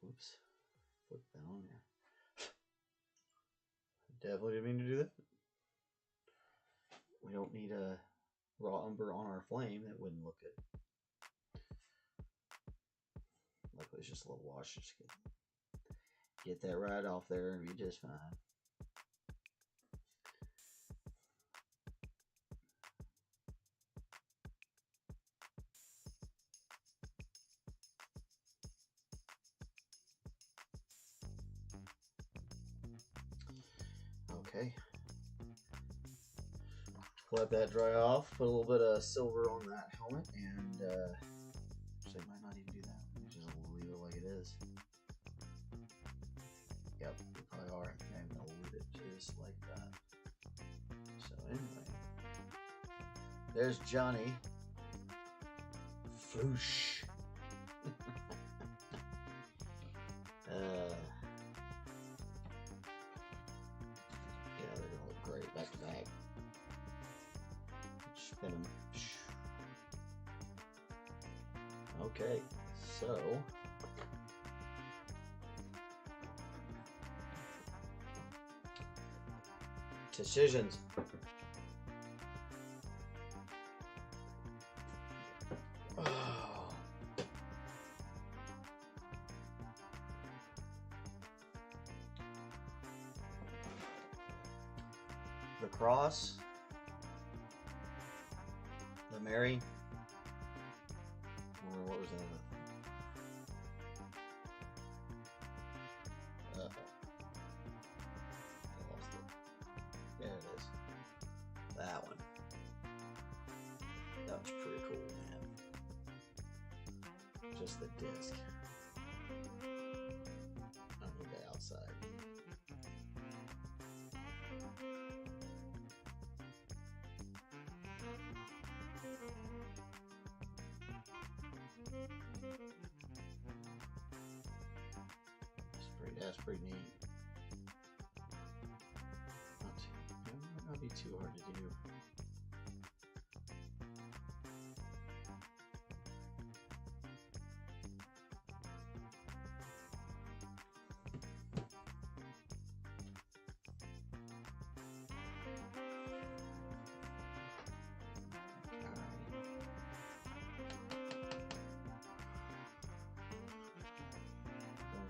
Whoops, flip that on there. Definitely didn't mean to do that. We don't need a raw umber on our flame. That wouldn't look good. Luckily, it's just a little wash. Just get that right off there and be just fine. Okay. Let that dry off. Put a little bit of silver on that helmet, and actually, I might not even do that. Just leave it like it is. Yep, we probably are. I'm gonna leave it just like that. So anyway, there's Johnny. Floosh. Yeah, they're gonna look great back to back. Spin them. Okay, so decisions. Oh. The cross. The Mary. Or what was that? Uh-oh. I lost it. There it is. That one. That was pretty cool, man. Just the disc. On the outside. That's pretty neat. Might not be too hard to do.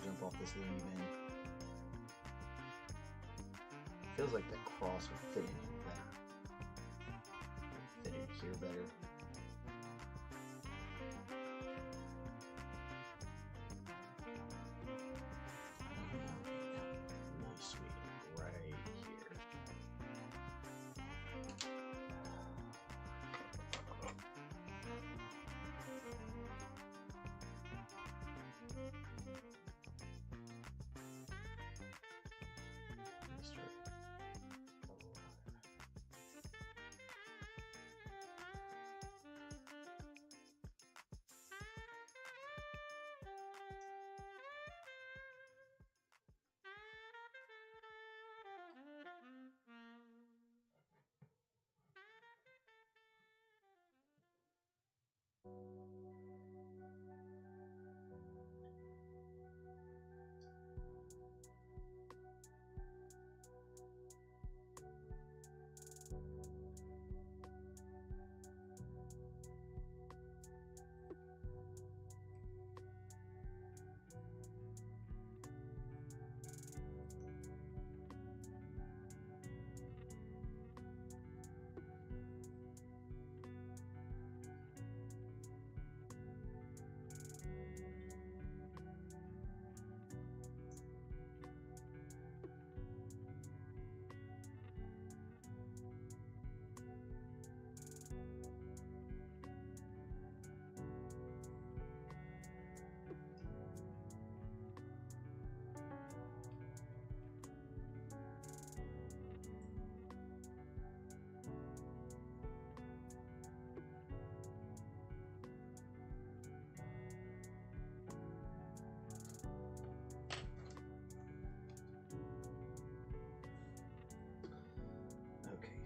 Jump off this loony bin. Feels like the cross would fit in here better. Fit in here better. Really sweet right here.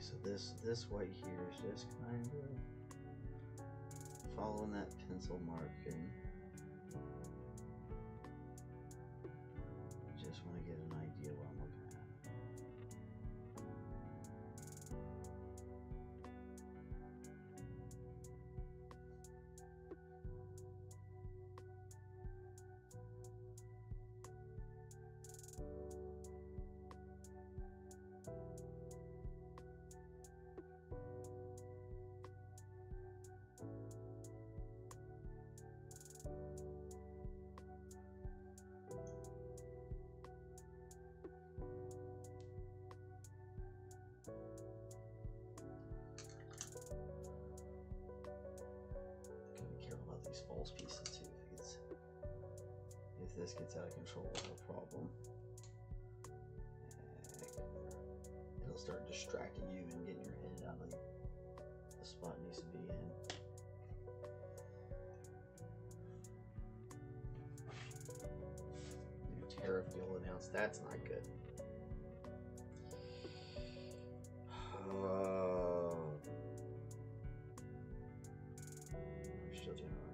so this white here is just kind of following that pencil marking. Just want to get an idea what I'm looking at. False pieces too. If this gets out of control, we'll have a problem. It'll start distracting you and getting your head out of the spot it needs to be in. New tariff deal announced. That's not good. We're still doing all right.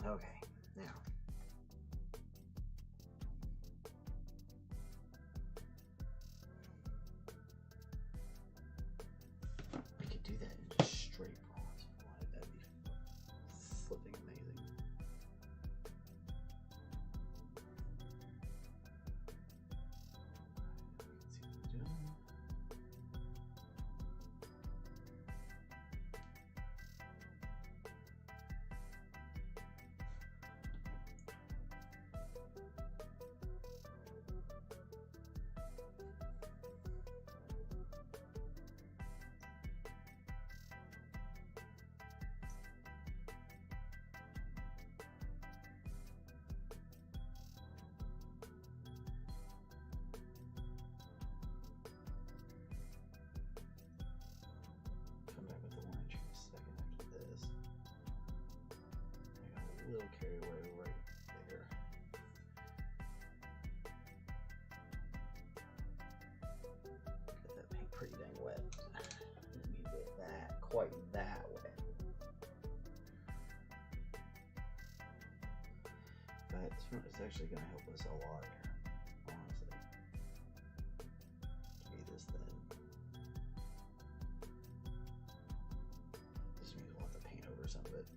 Okay, now. We could do that in just straight bronze if you wanted. That'd be flipping amazing. See what we're doing. Little carry away right there. Got that paint pretty dang wet. Didn't need it that quite that wet. But it's actually going to help us a lot here, honestly. Give me this then. This means we'll have to paint over some of it.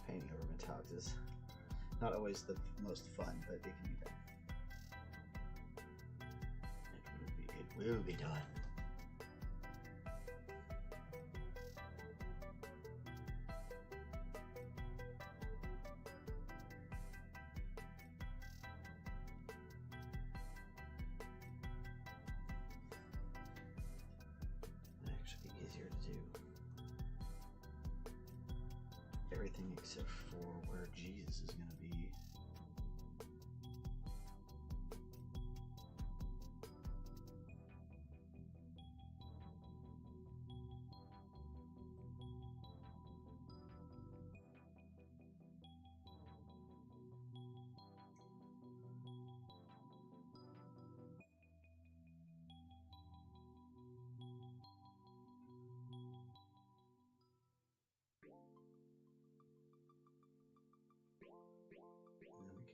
Painting over metallics is not always the most fun, but it can be done. It will be done. everything except for where Jesus is going to be.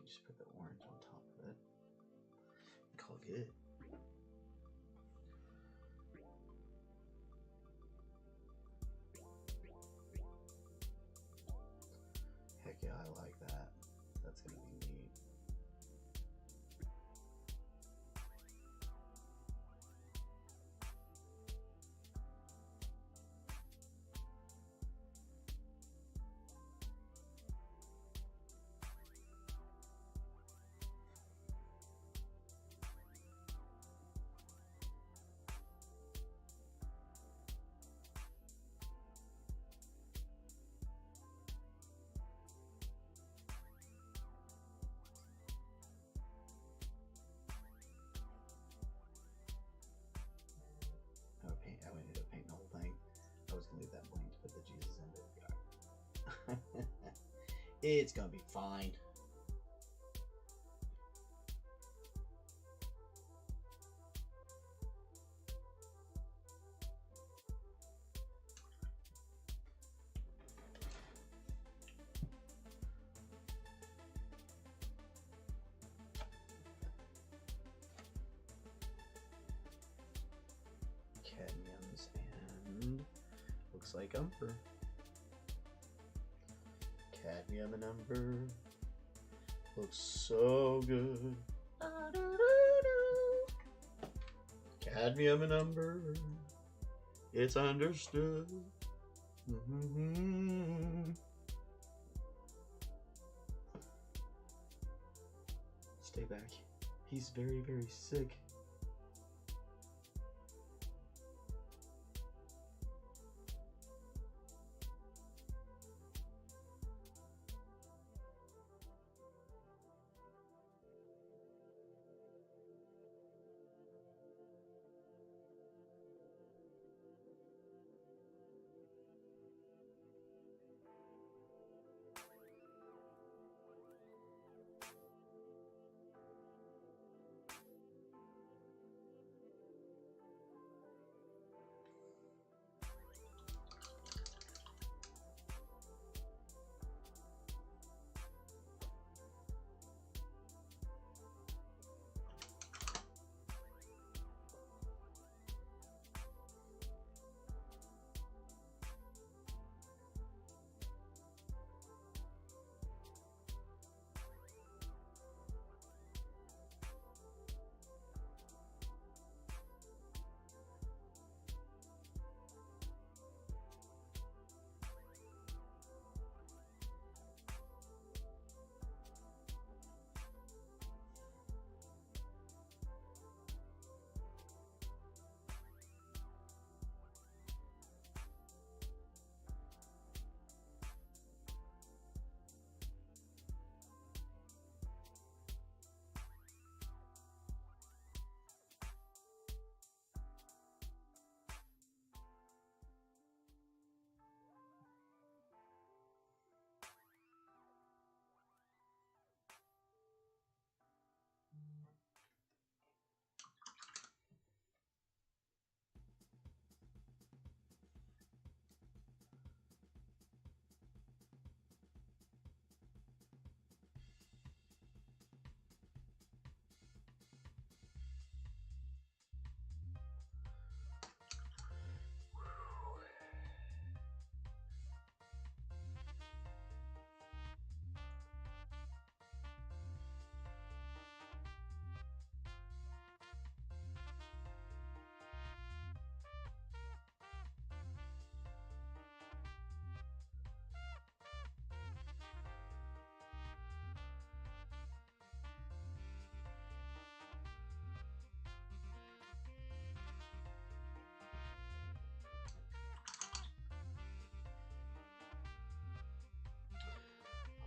Just put the orange on top of it. Call it good. Heck yeah, I like that. That's gonna be neat. I ended up painting the whole thing. I was gonna leave that blank to put the Jesus in, but it's gonna be fine. Cadmiums and looks like umber. Cadmium and umber looks so good. Cadmium and umber, it's understood. Stay back. He's very, very sick.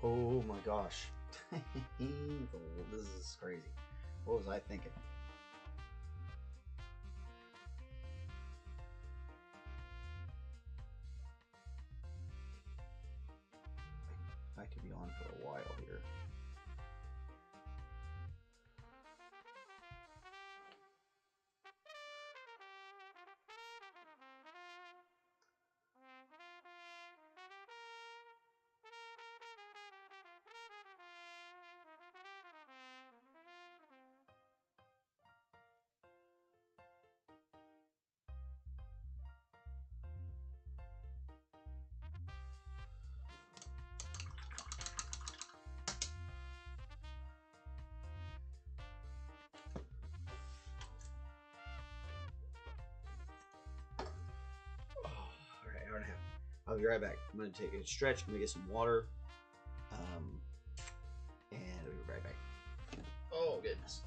Oh my gosh. This is crazy. What was I thinking? I could be on for a while here. Hour and a half. I'll be right back. I'm going to take a stretch. I'm going to get some water. And I'll be right back. Oh, goodness.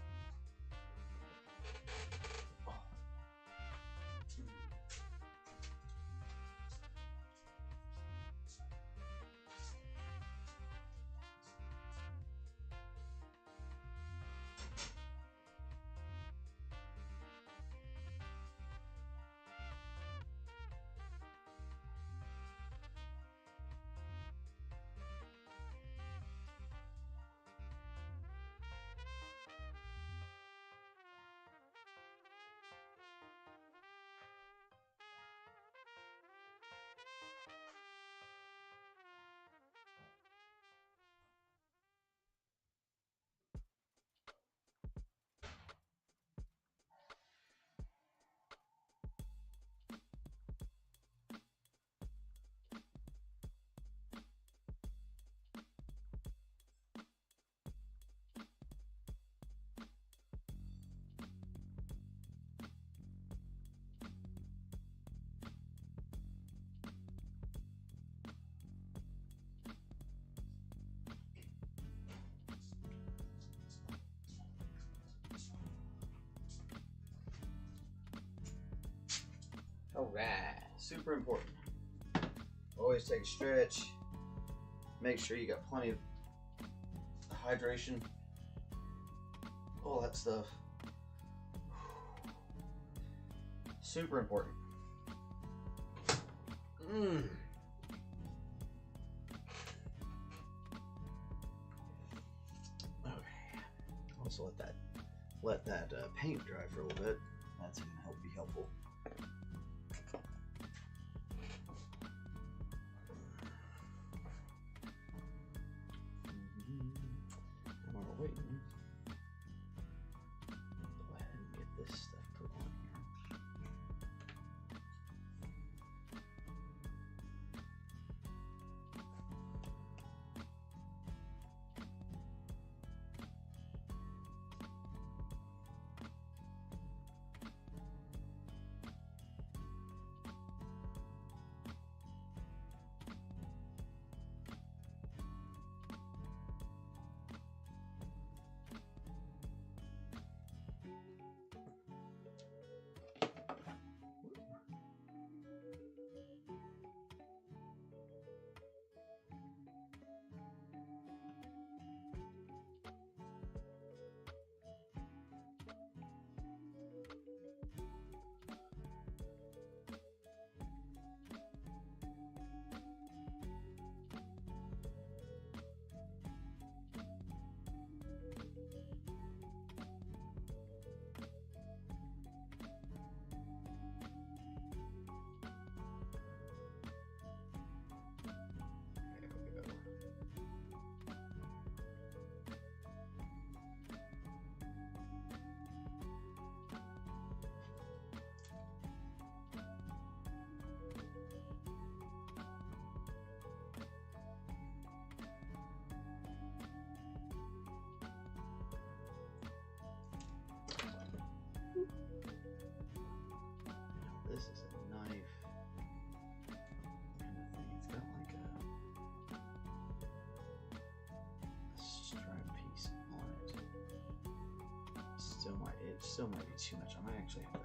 Alright, super important. Always take a stretch. Make sure you got plenty of hydration. All that stuff. Super important. Okay. Also let that paint dry for a little bit. That's gonna be helpful. This is a knife kind of thing. It's got like a strap piece on it. It still might be too much. I might actually have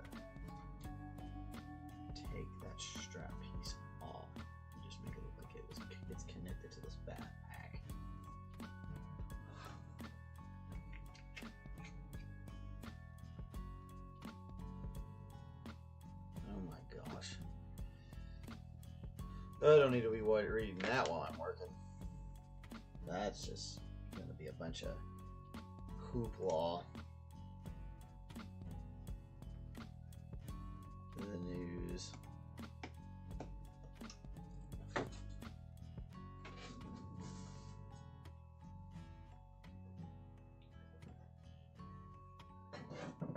to take that strap piece off and just make it look like it's connected to this backpack. gosh. I don't need to be reading that while I'm working. That's just going to be a bunch of hoopla. The news.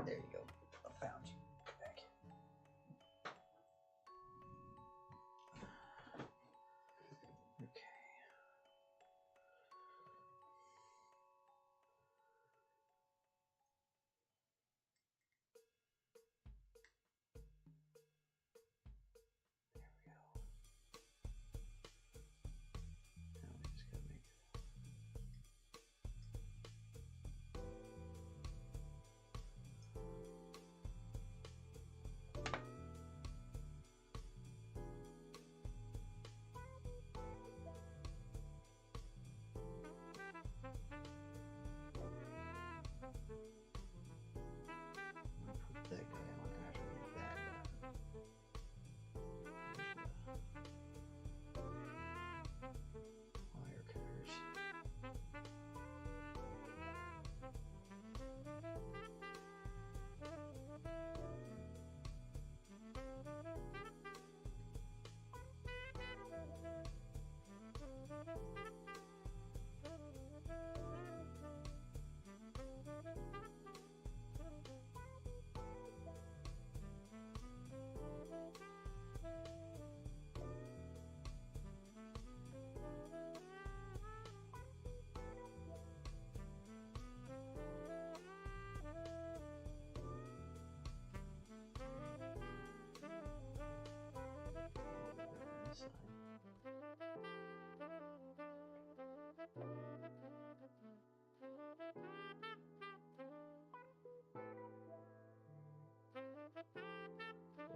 There you go. I found you. Back. Okay. That guy on after like that. Wire cutters.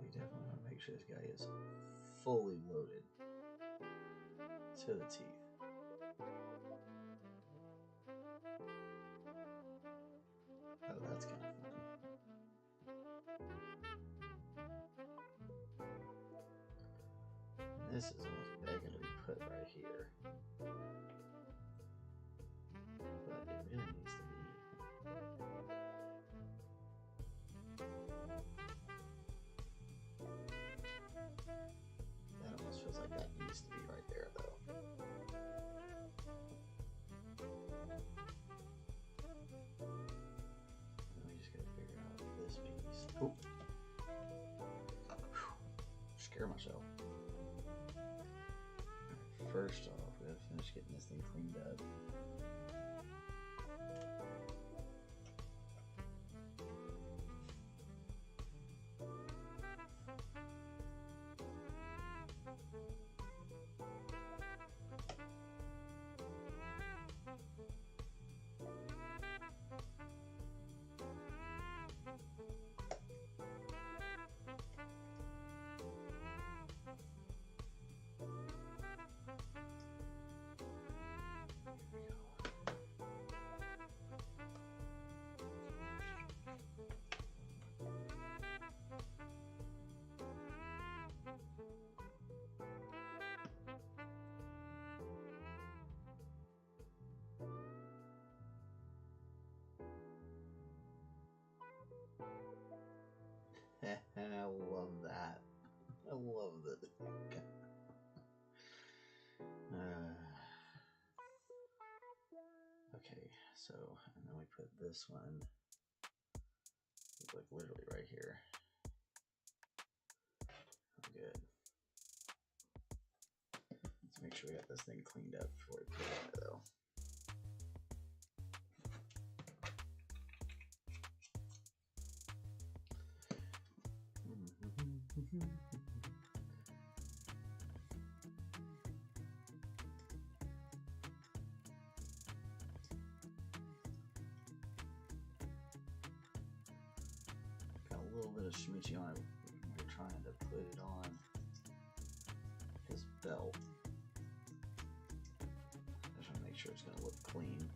We definitely want to make sure this guy is fully loaded to the teeth. Oh, that's kind of fun. This is almost begging to be put right here. But it really needs to be. That almost feels like that needs to be right there, though. And we just gotta figure out this piece. Oh, scare myself. First off, we gotta finish getting this thing cleaned up. I love that. I love that. Okay, so, and then we put this one, like literally right here. Good. Let's make sure we got this thing cleaned up before we put it in there, though. Got a little bit of schmitchy on it. We're trying to put it on his belt. I just want to make sure it's going to look clean.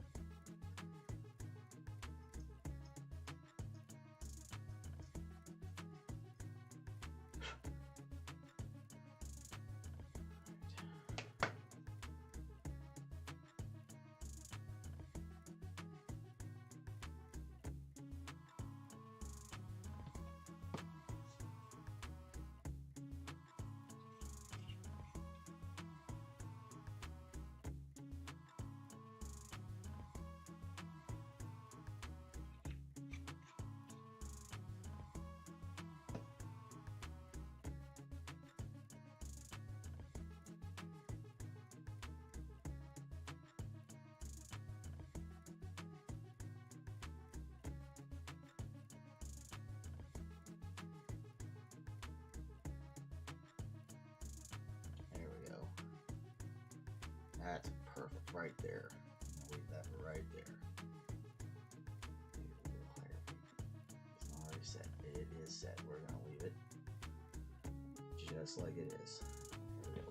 That's perfect right there. Leave that right there. It's not already set. It is set. We're gonna leave it just like it is. There we go.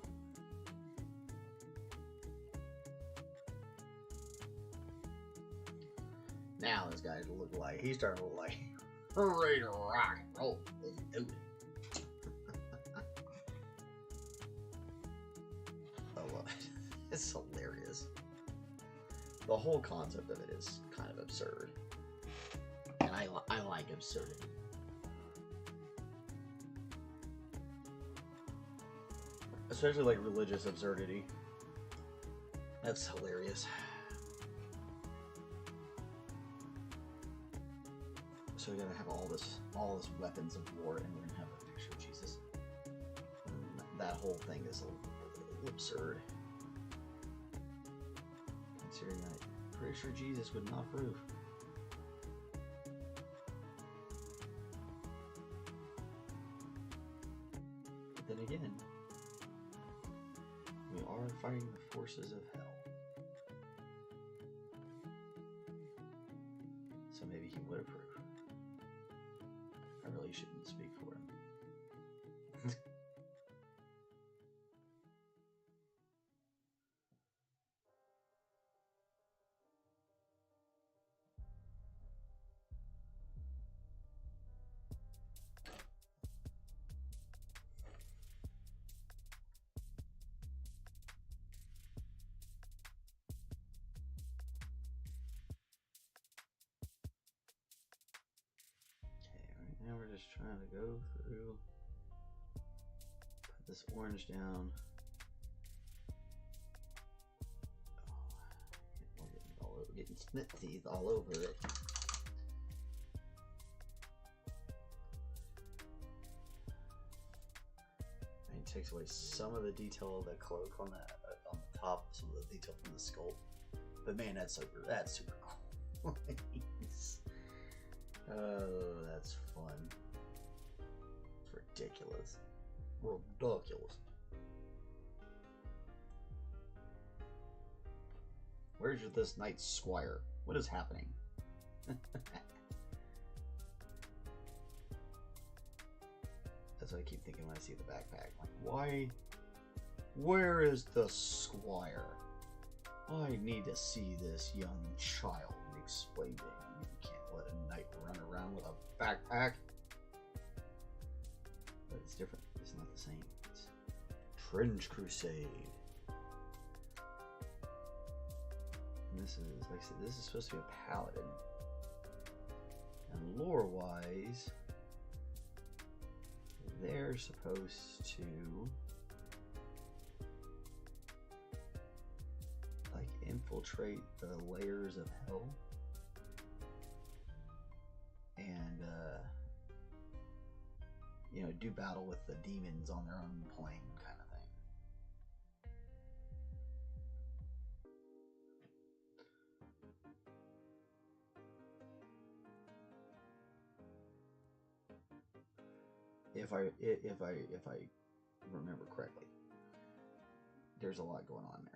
Now this guy's he's starting to look like ready to rock and roll. Let's do it. I love it. It's hilarious. The whole concept of it is kind of absurd. And I like absurdity. Especially like religious absurdity. That's hilarious. So we're gonna have all this weapons of war, and we're gonna have a picture of Jesus. And that whole thing is a little absurd. Considering that, I'm pretty sure Jesus would not approve. But then again, we are fighting the forces of hell. So maybe he would approve. I really shouldn't speak for him. Now we're just trying to go through, put this orange down. Oh, we're getting smithies all over it. And it takes away some of the detail of the cloak on the top, some of the detail from the sculpt. But man, that's super cool. Oh, that's fun. It's ridiculous. Ridiculous. Where's this Knight Squire? What is happening? That's what I keep thinking when I see the backpack. Like, why? Where is the Squire? I need to see this young child explain to him. You can't let a knight run around with a backpack. But it's different. It's not the same. It's Trench Crusade. And this is, like I said, this is supposed to be a paladin. And lore-wise, they're supposed to like infiltrate the layers of hell. And you know, do battle with the demons on their own plane, kind of thing. If I remember correctly, there's a lot going on there.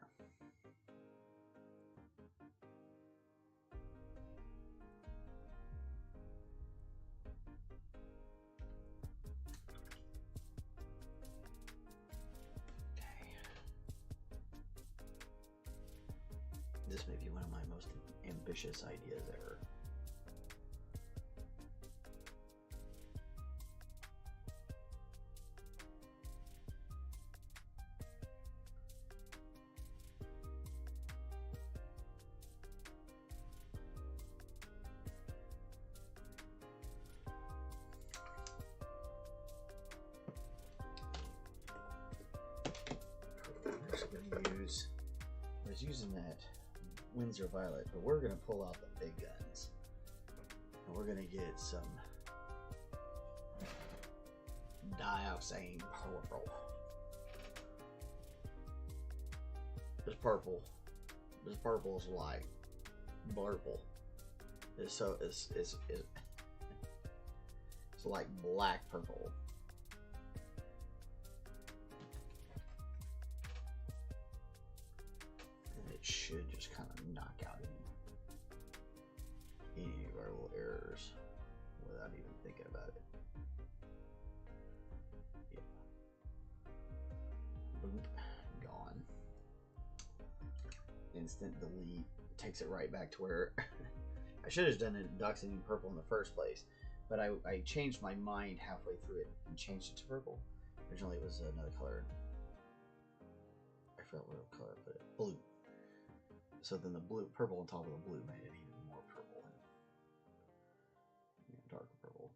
This may be one of my most ambitious ideas ever. I was using that Windsor Violet, but we're going to pull out the big guns. And we're going to get some dioxane purple. This purple is like purple. It's like black purple. it should just kind of knock out any of our little errors without even thinking about it. Yeah. Boop. Gone. Instant delete. Takes it right back to where I should have done it ducks in purple in the first place, but I changed my mind halfway through it and changed it to purple. Originally it was another color. I forgot what color I put it. Blue. So then the purple on top of the blue made it even more purple and darker purple.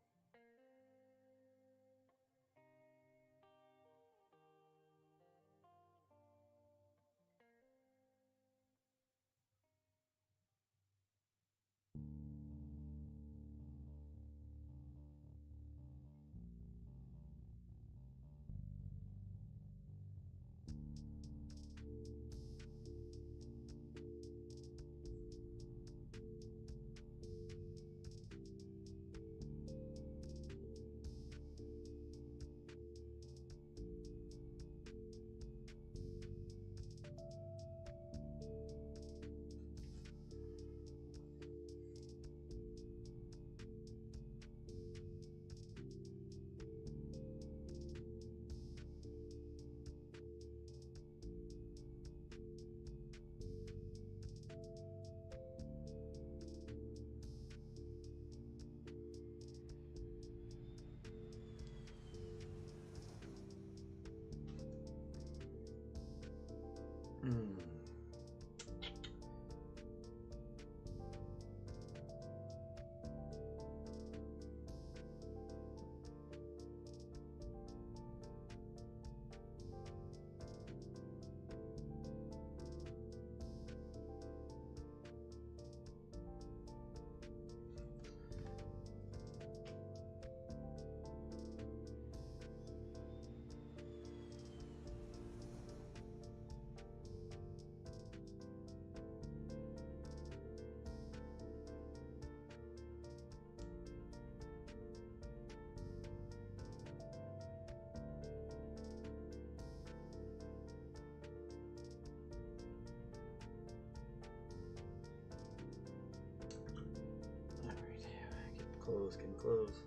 Close, getting close.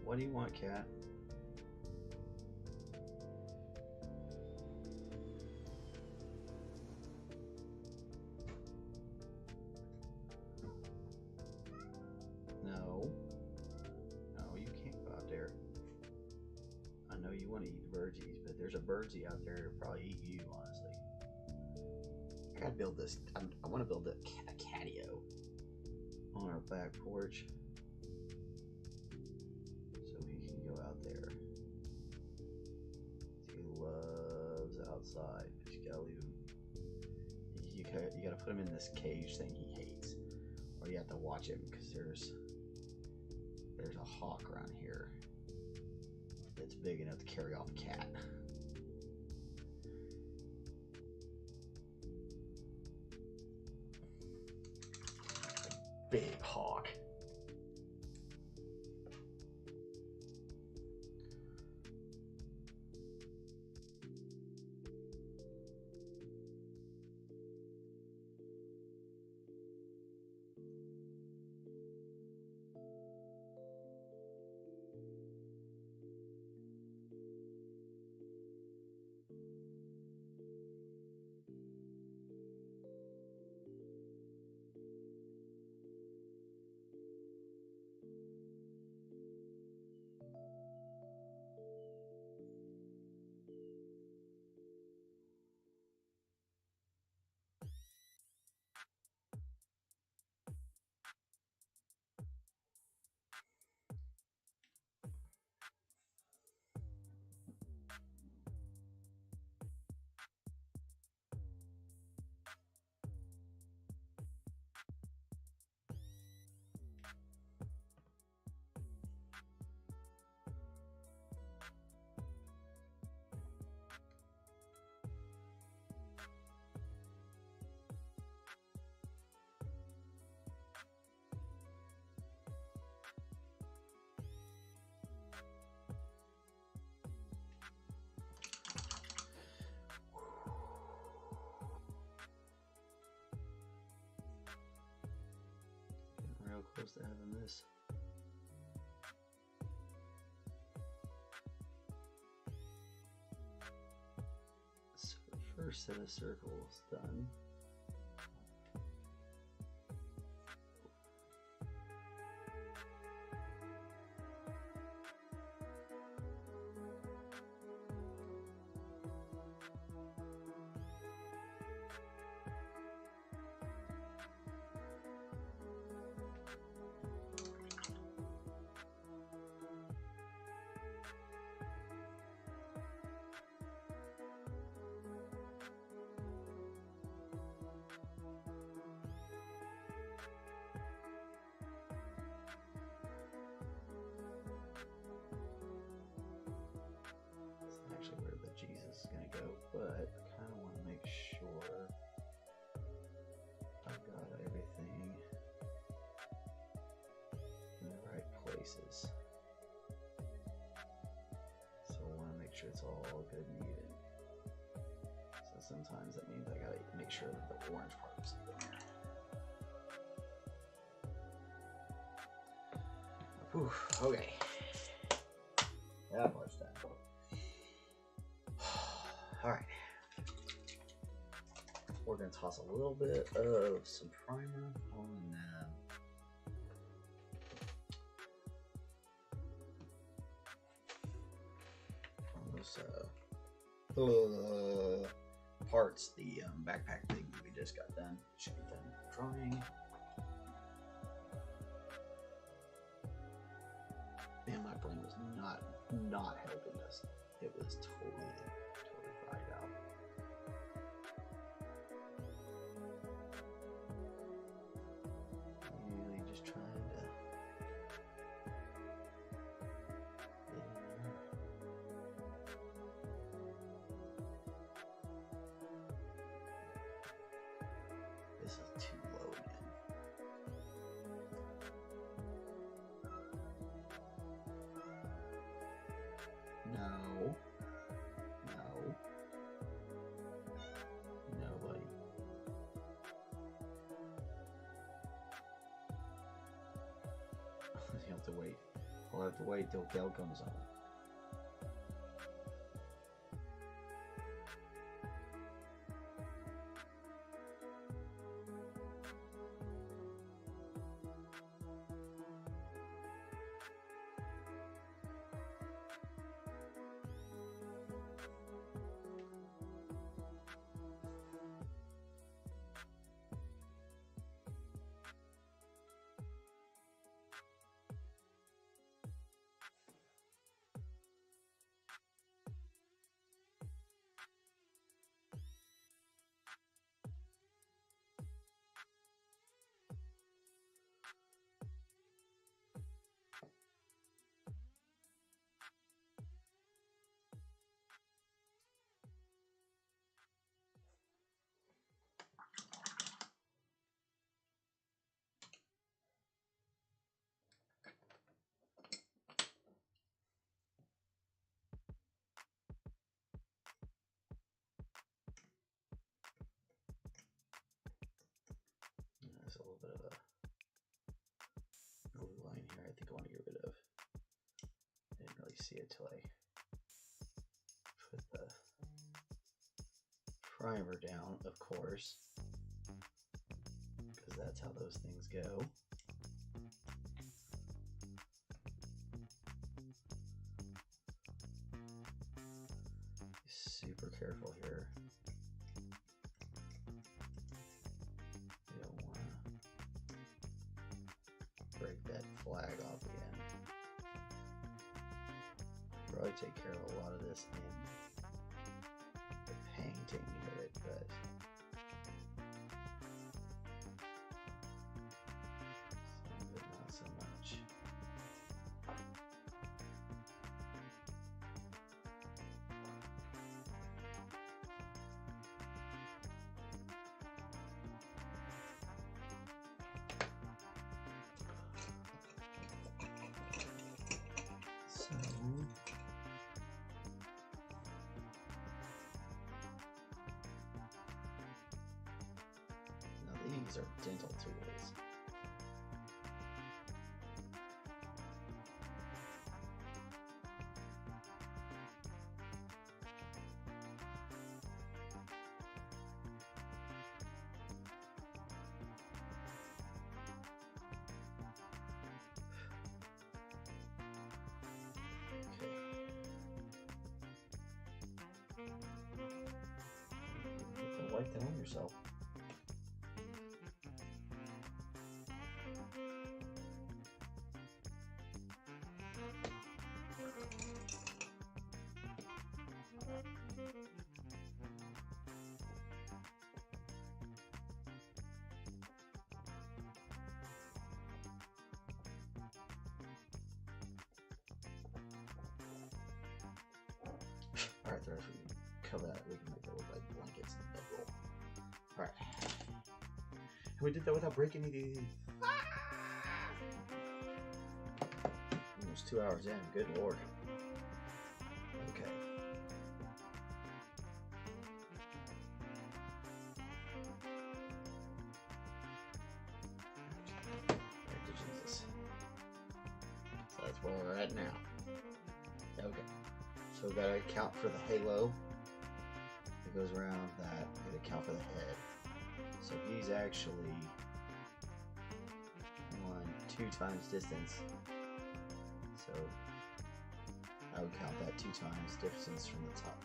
What do you want, cat? No. No, you can't go out there. I know you want to eat the birdsies, but there's a birdsie out there that'll probably eat you, honestly. I gotta build this. I want to build a catio on our back porch so he can go out there. He loves outside, but you gotta leave him. You gotta put him in this cage thing he hates, or you have to watch him because there's a hawk around here that's big enough to carry off a cat. Big hawk. close to having this. So the first set of circles done. Jesus is gonna go, but I kind of want to make sure I've got everything in the right places. So I want to make sure it's all good and even. So sometimes that means I gotta make sure that the orange part is in there. Whew, okay. That part's done. Alright, we're going to toss a little bit of some primer on those parts, the backpack thing that we just got done. Should be done drying. Man, my brain was not helping us. It was totally fried out. Really just trying to get in there. This is too low again. No. Nobody. You have to wait. I'll have to wait till Kel comes on. There's a little bit of a blue line here I think I want to get rid of. I didn't really see it till I put the primer down, of course, because that's how those things go. Be super careful here. You don't want to break that flag off again. Probably take care of a lot of this in the painting of it, but some of it not so much. These are dental tools. wipe that on yourself. Alright, there, if we can cover that, we can make that look like blankets and bedroll. Alright. And we did that without breaking anything. Almost 2 hours in, good lord. Okay. Thank you, Jesus. So that's where we're at now. Okay. So we gotta account for the halo that goes around that. We gotta account for the head. So he's actually 2 times distance. So I would count that 2 times distance from the top.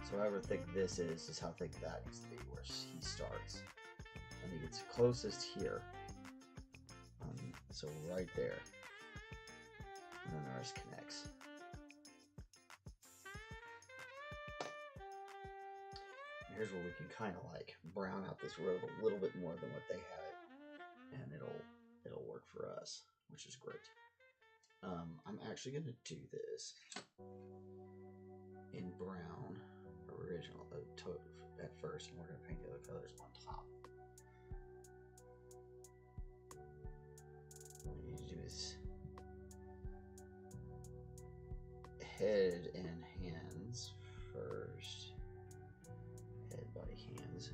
So however thick this is how thick that needs to be where he starts. And he gets closest here. So right there. And then the rest connects. Here's where we can kind of like brown out this robe a little bit more than what they have it, and it'll work for us, which is great. I'm actually going to do this in brown original at first, and we're going to paint the other colors on top. What we need to do is head and hands first. Head, body, hands.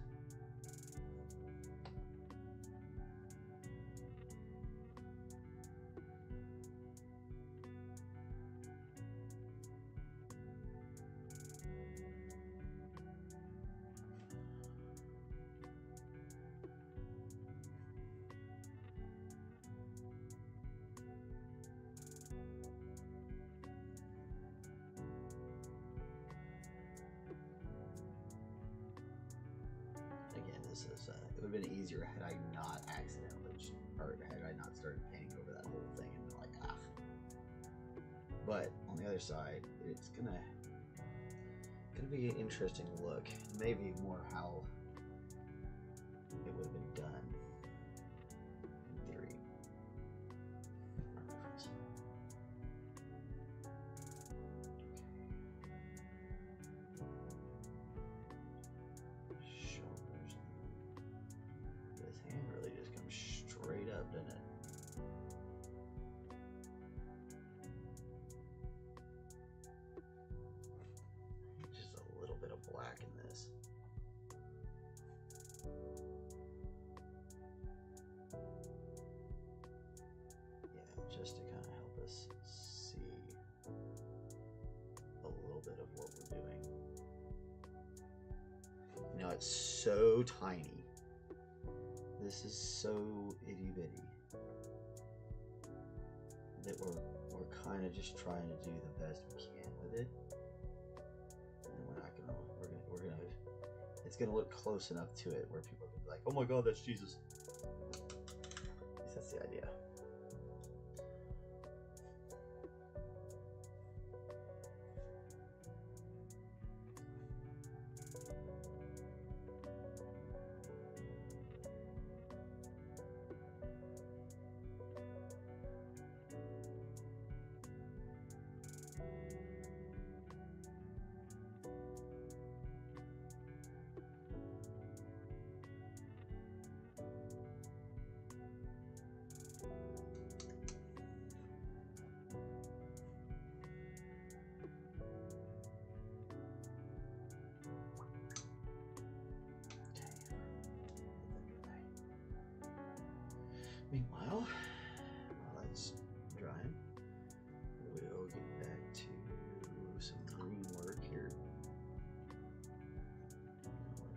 It would have been easier had I not accidentally, or had I not started painting over that whole thing and been like, ah. But on the other side, it's gonna be an interesting look. Maybe more how it would have been done in theory. Doesn't it? Just a little bit of black in this. Yeah, just to kind of help us see a little bit of what we're doing. Now it's so tiny. This is so itty bitty that we're kind of just trying to do the best we can with it. And we're gonna it's gonna look close enough to it where people are gonna be like, oh my god, that's Jesus. At least that's the idea. Meanwhile, while that's drying, we'll get back to some green work here.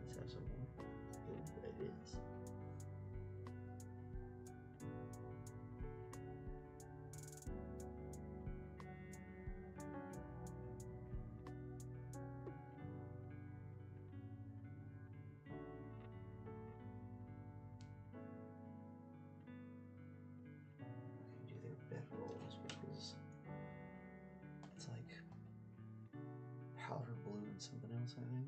Let's have some more. It is. something else, I think.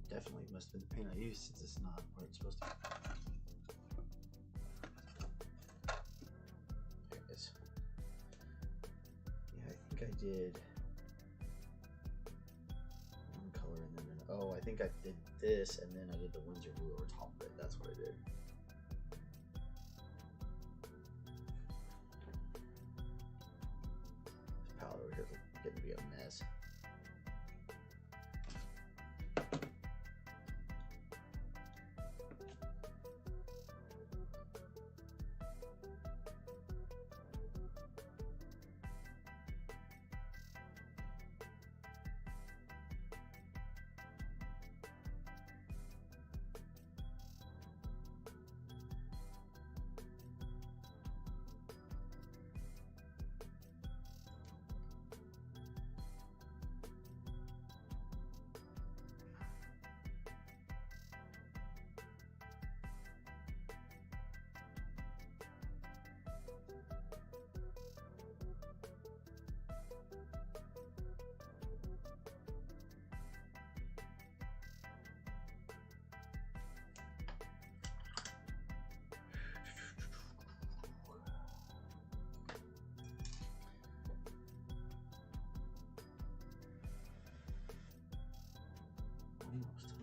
Definitely must have been the paint I used since it's not where it's supposed to be. There it is. Yeah, I think I did one color and then oh, I think I did this and then I did the Windsor blue over top of it. That's what I did. This palette over here is getting to be a mess.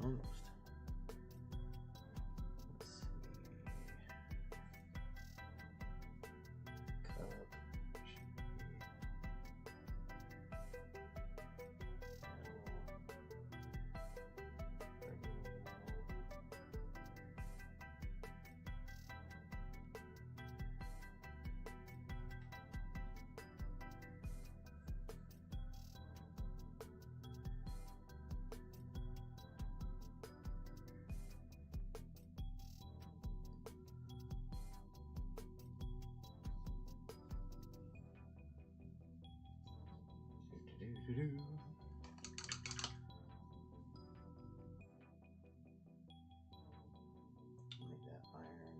Almost. Let's see. Cup should be. Make that iron.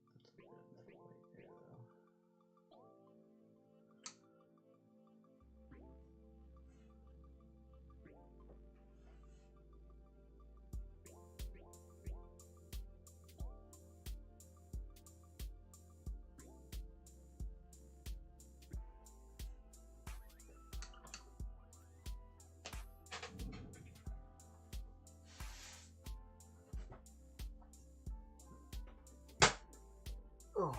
That's a bit enough white there, though. Oh.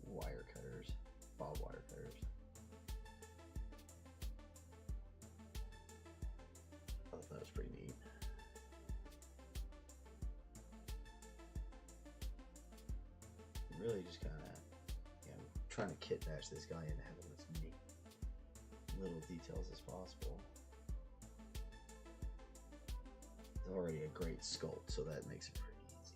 Wire cutters, bob wire cutters. I thought that was pretty neat. Really just kind of, trying to kit bash this guy into having as many little details as possible. It's already a great sculpt, so that makes it pretty easy.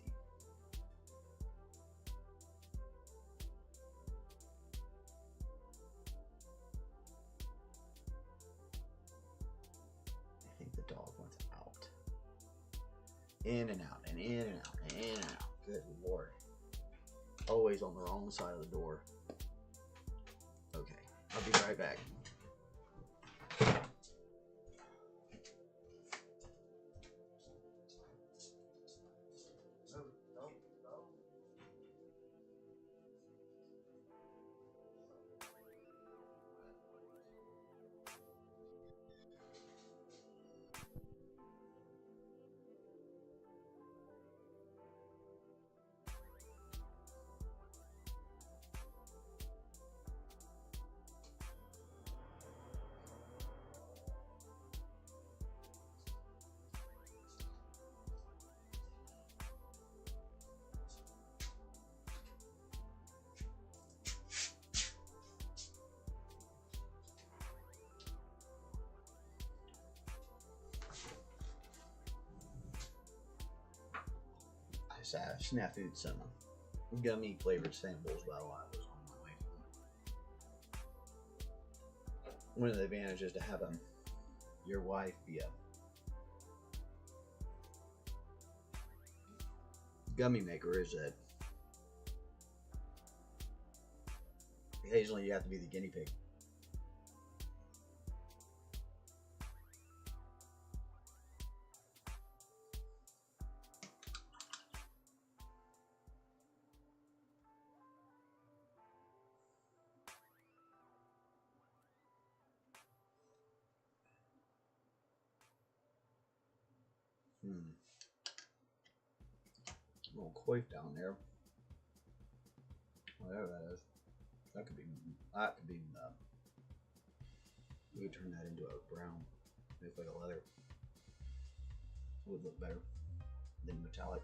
In and out, and in and out, and in and out. Good Lord. Always on the wrong side of the door. Okay, I'll be right back. I snafu'd some gummy flavored samples while I was on my way home. One of the advantages to have your wife be a gummy maker is that occasionally you have to be the guinea pig. Little coif down there. Whatever that is. That could be. We could turn that into a brown. Make like a leather. It would look better than metallic.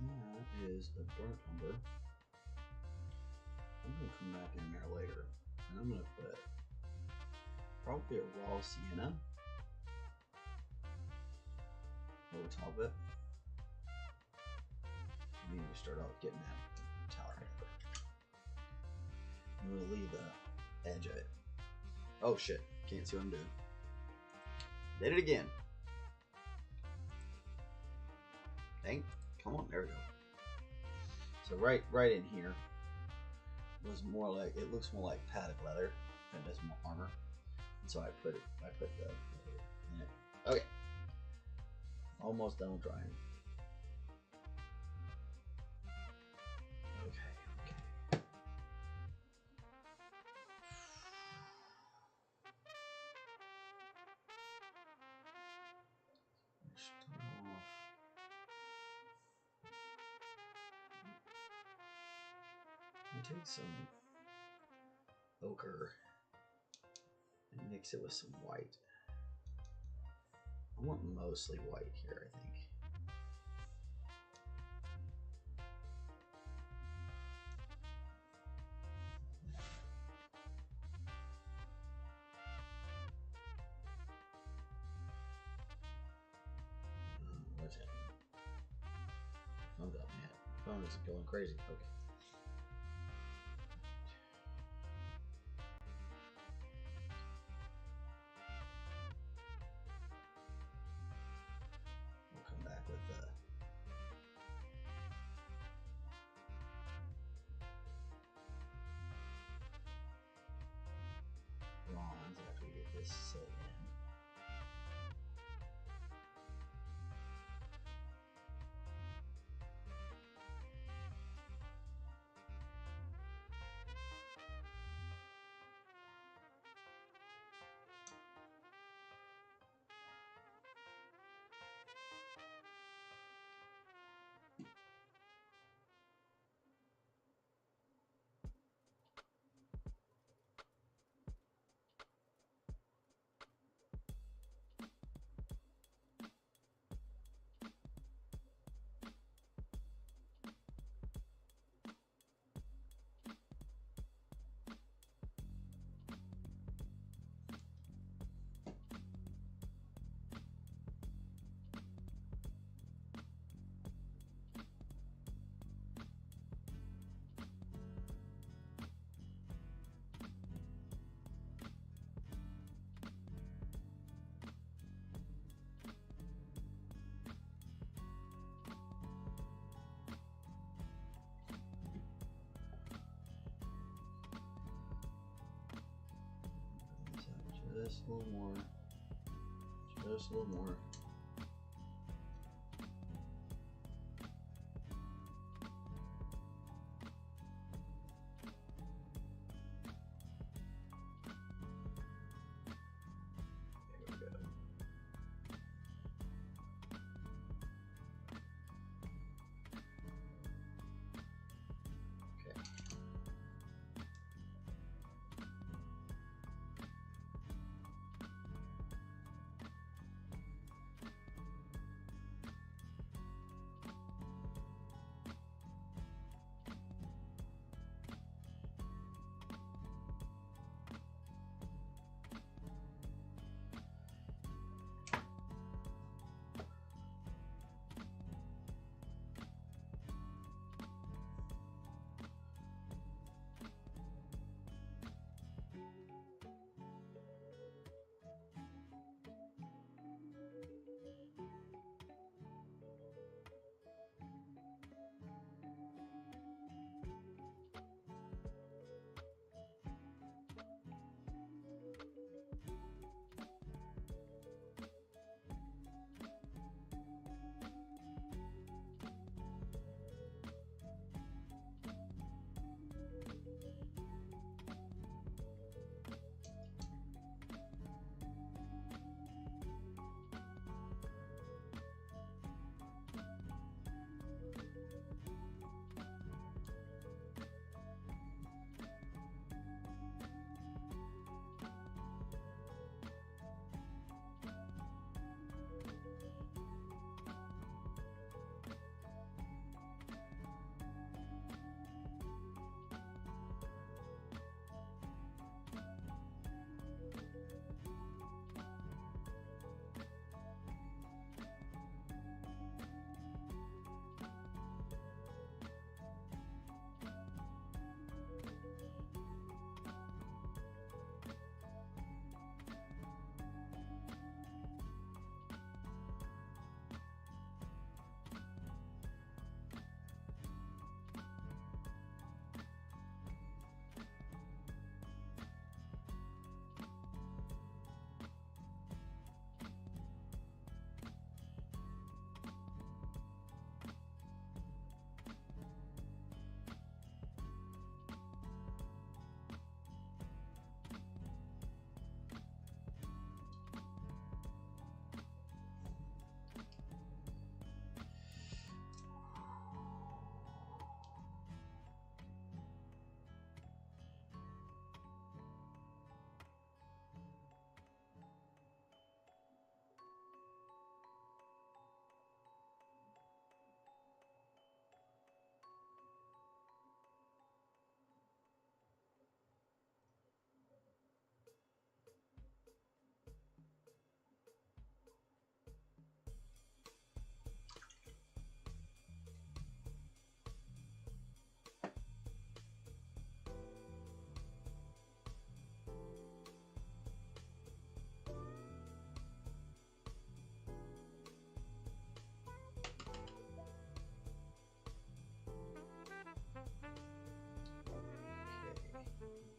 That is the burnt umber. I'm gonna come back in there later, and I'm gonna put probably a raw sienna over top of it. And then we start off getting that metallic. I'm gonna leave the edge of it. Oh shit! Can't see what I'm doing. Did it again. Dang! Come on, there we go. So right in here was more like, it looks more like padded leather than it does more armor. And so I put the in it. Okay. Almost done drying. Okay. Take some ochre and mix it with some white. I want mostly white here, I think. What's it? Phone's up, man. Phone is going crazy. Okay. After we get this set in. Just a little more. Just a little more.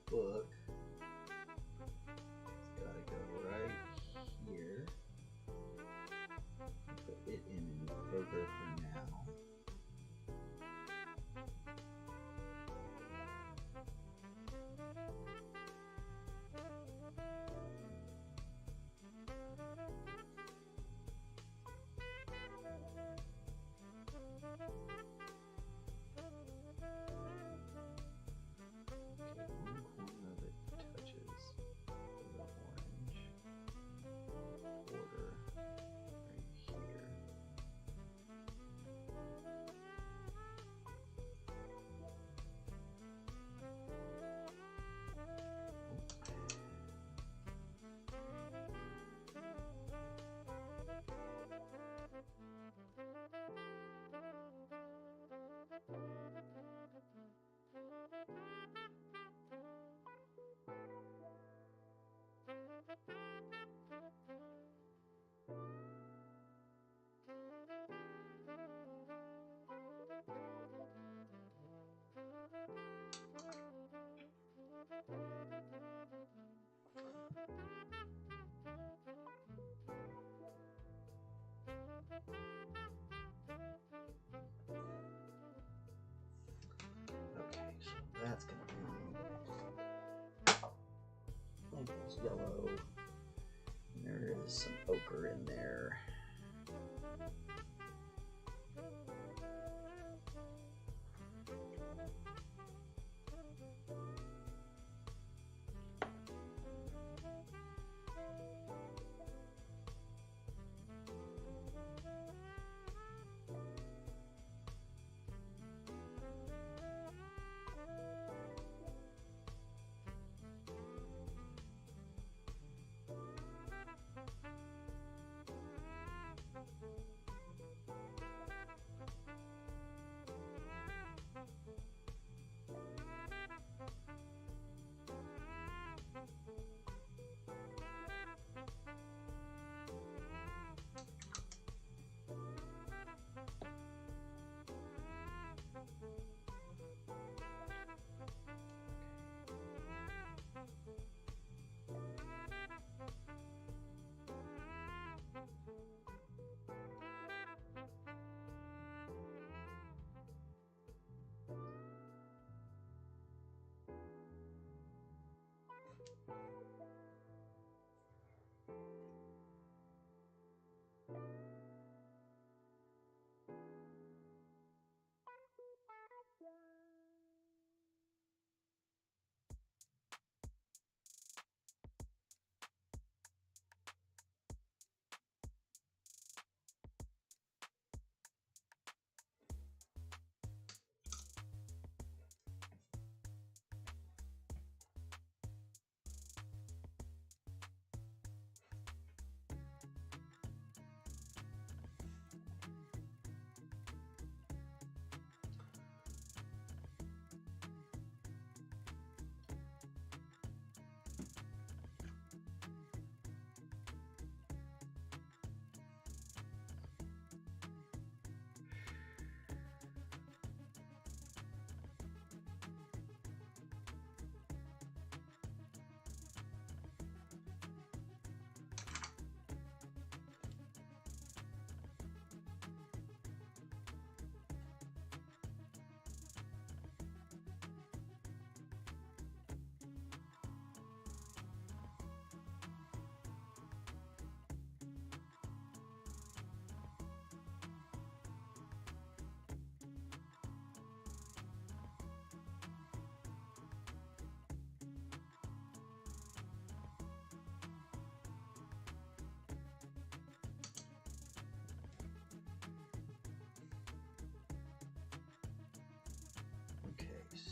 Book. It's gotta go right here. Put it in poker for now. Okay, so that's gonna be almost yellow. And there is some ochre in there.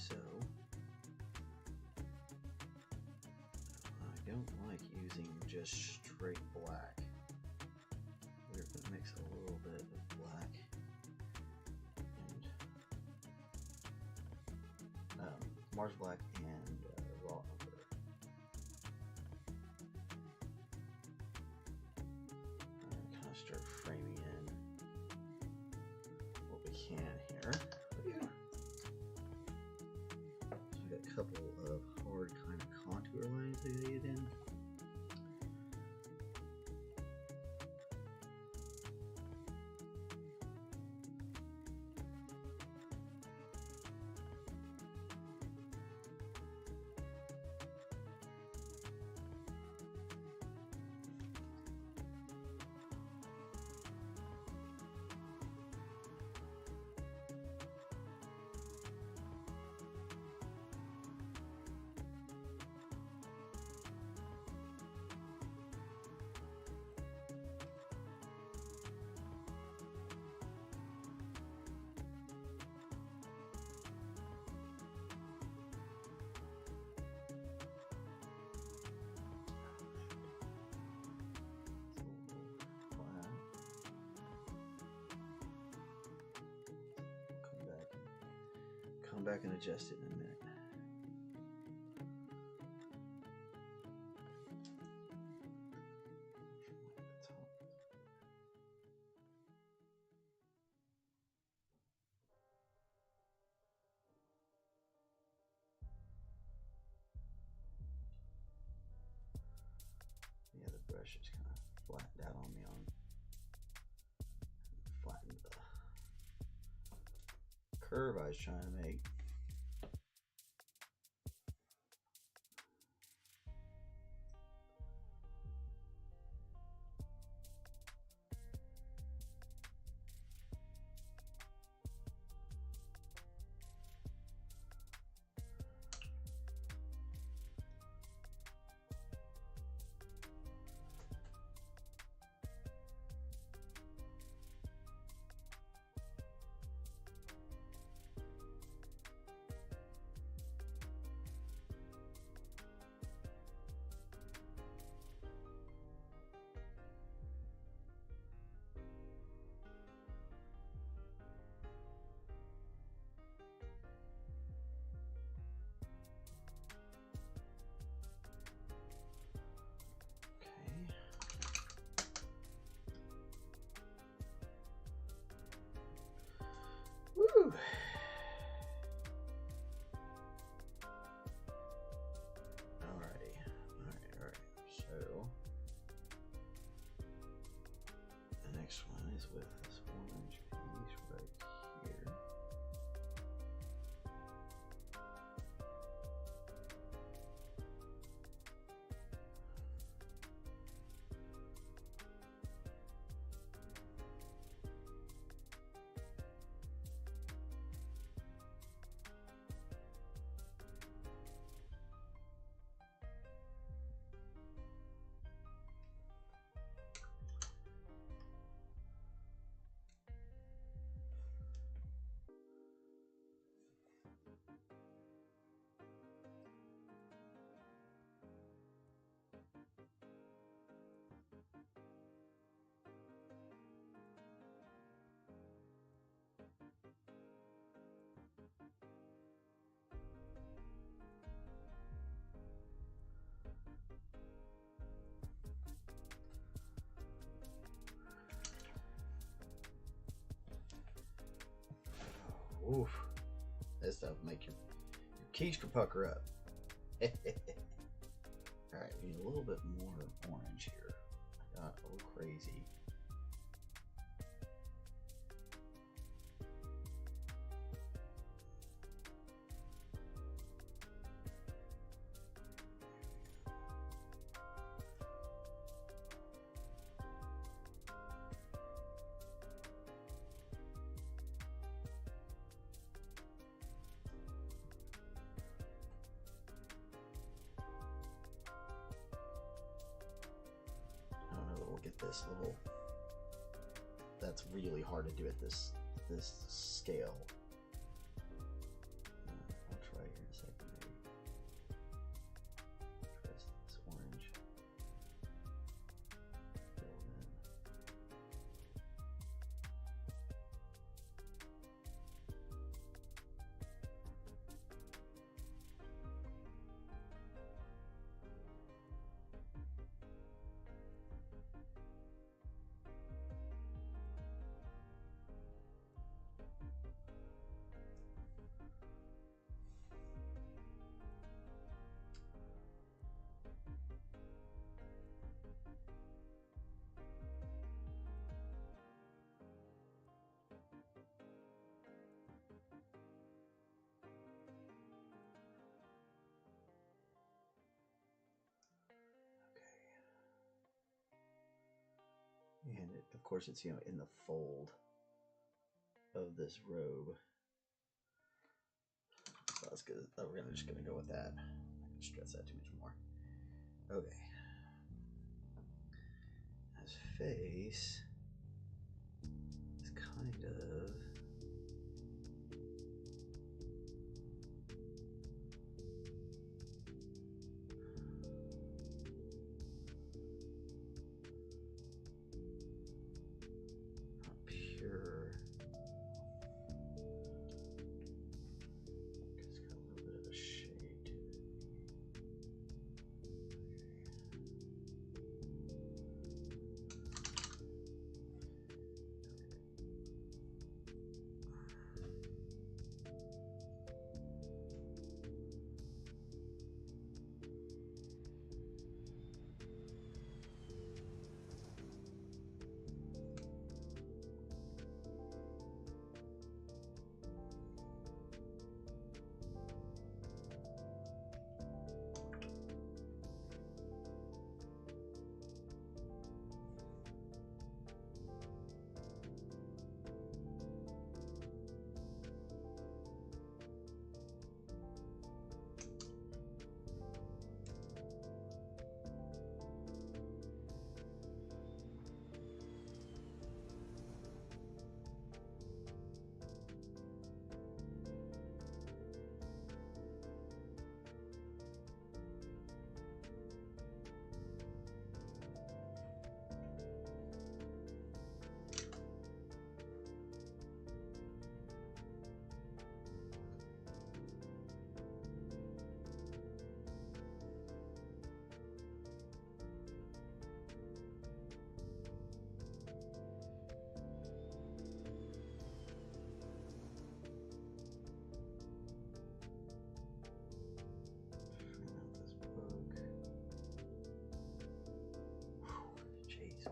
So I don't like using just straight black. We're going to mix a little bit of black and Mars black and raw umber. And kind of start framing in what we can here. A couple of hard kind of contour lines to get in. Come back and adjust it in a minute. flattened out on me on flattened the curve I was trying to make. Woo! Alrighty. Alright. So the next one is with this orange piece right here. Oof. That stuff make your keister pucker up. Alright, we need a little bit more orange here. I got a little crazy. Get this little, that's really hard to do at this scale. I'll try here in a second. Maybe try this orange. Fill in. And it, of course, it's, you know, in the fold of this robe. So that's good. We're just gonna go with that. I'm not gonna stress that too much more. Okay. His face is kind of.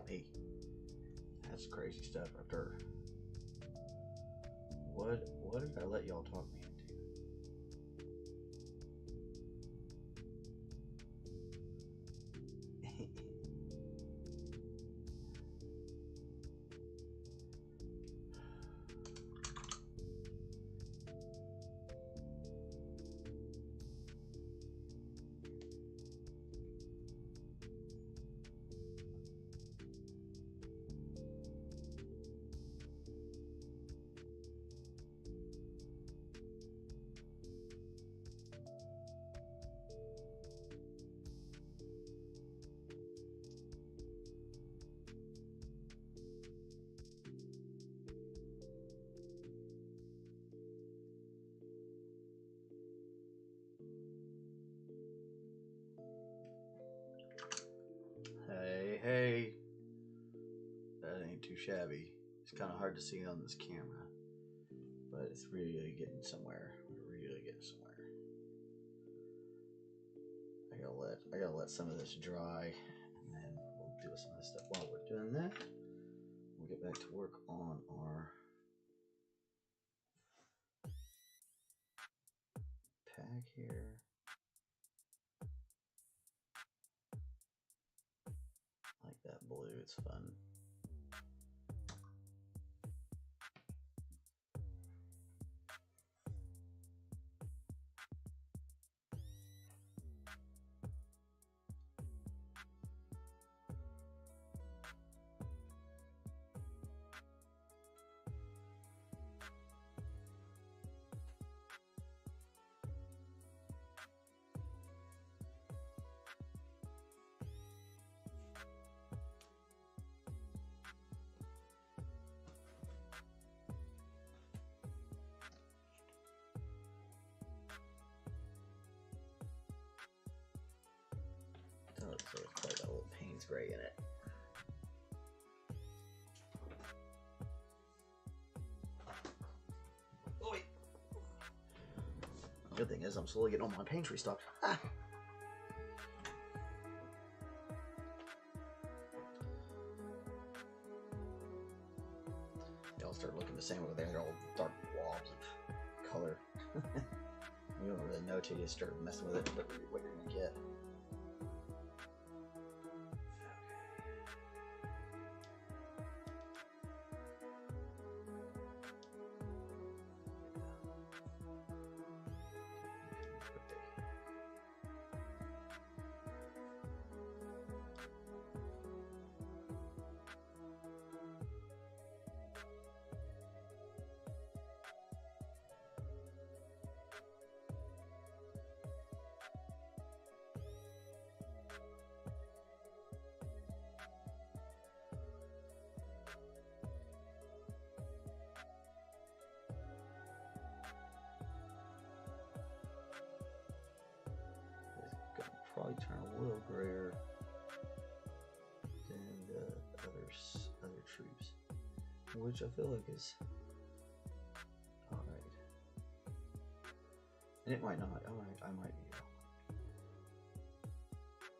me. That's crazy stuff right there. What did I let y'all talk me into? Hey, that ain't too shabby. It's kind of hard to see on this camera, but it's really getting somewhere. We're really getting somewhere. I gotta let some of this dry, and then we'll do some of this stuff. While we're doing that, we'll get back to work on our pack here. Like that blue, it's fun. So it's probably got a little Payne's gray in it. Oh wait. Good thing is I'm slowly getting all my paint restocked. Ah. They all start looking the same over there. They're all dark blobs of color. You don't really know till you start messing with it what you're gonna get. Probably turn a little grayer than the other troops, which I feel like is alright. And it might not. I might be wrong.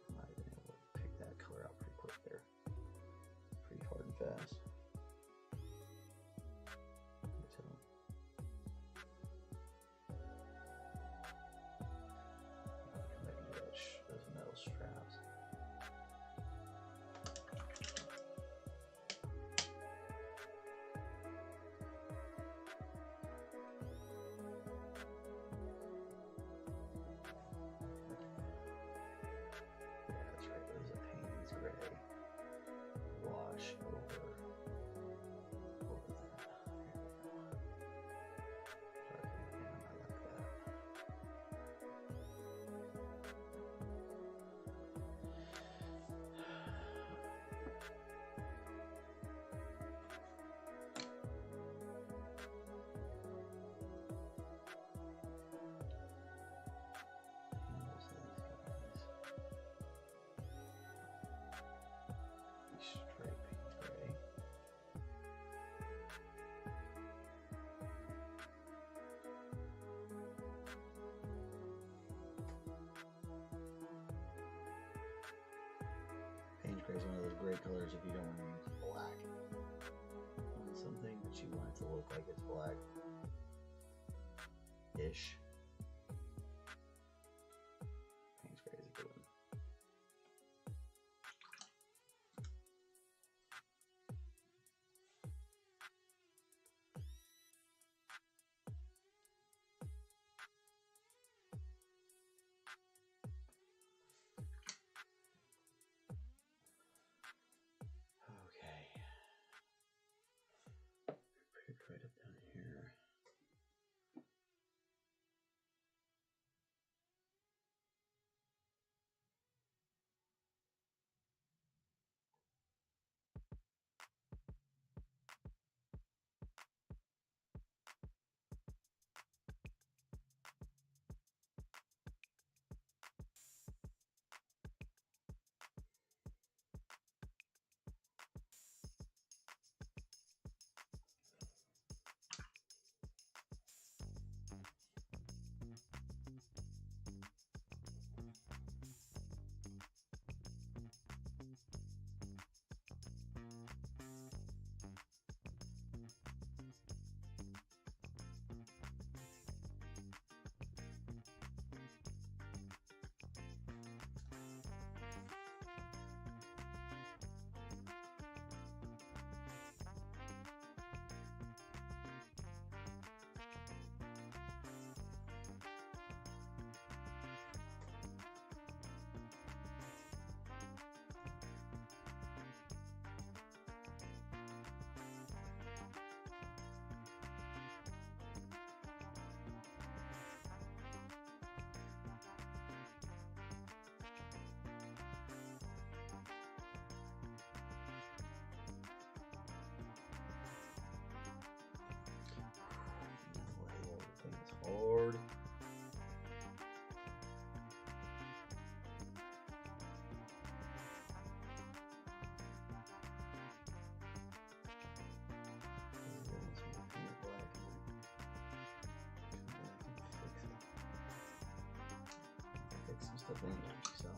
I might have been able to pick that color out pretty quick there, pretty hard and fast. Straps. great colors if you don't want to use black on something, but you want it to look like it's black-ish. Paint spray is a good one. Right up down here. Hard. Fix some stuff in there, so.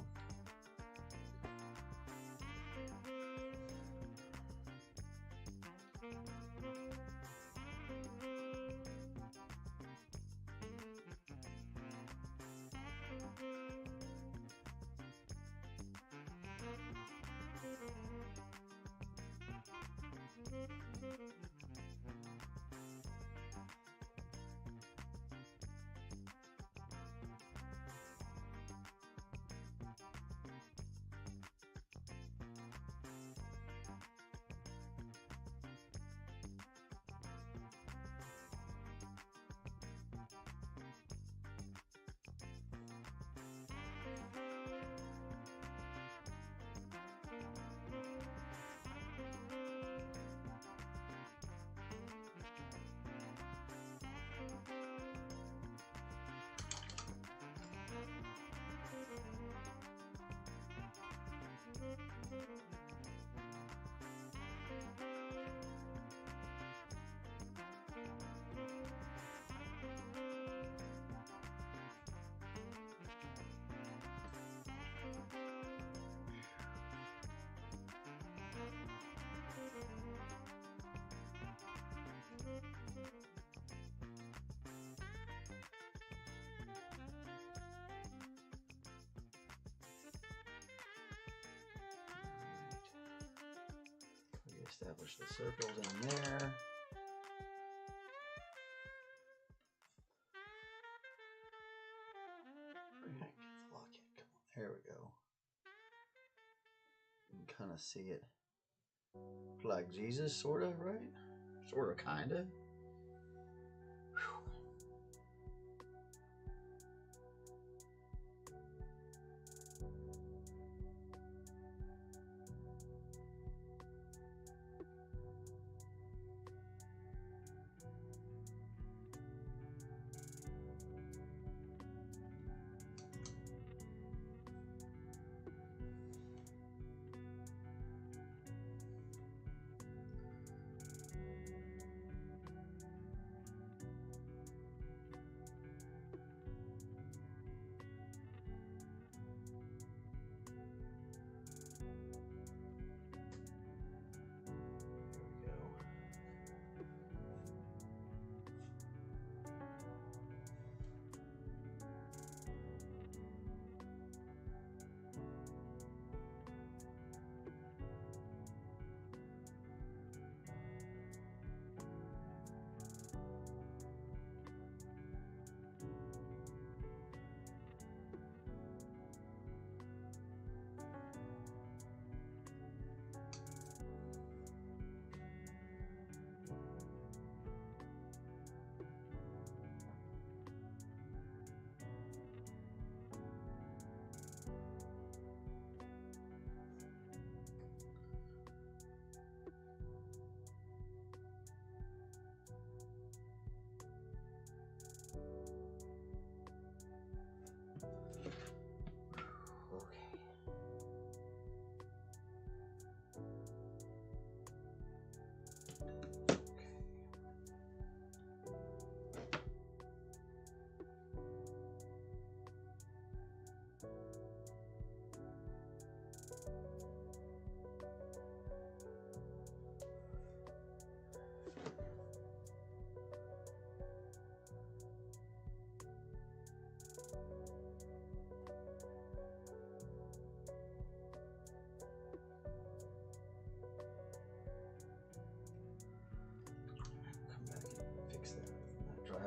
Establish the circles in there. Lock it. Come on. There we go. You can kind of see it like Jesus, sort of, right? Sort of, kind of.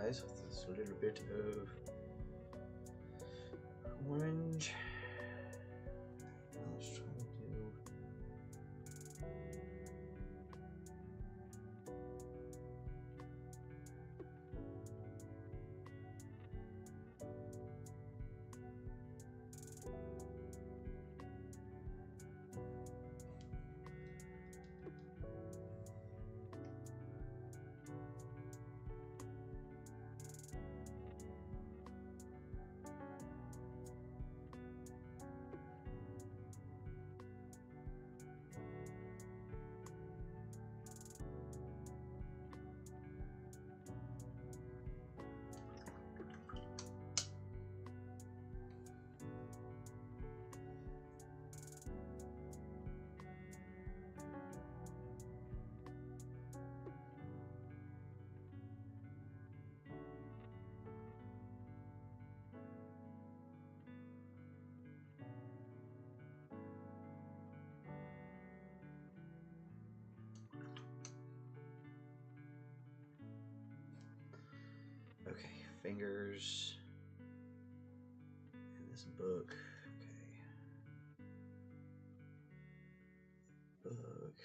guys with this little bit of orange. Let's try to do. Okay, fingers in this book. Okay. Book.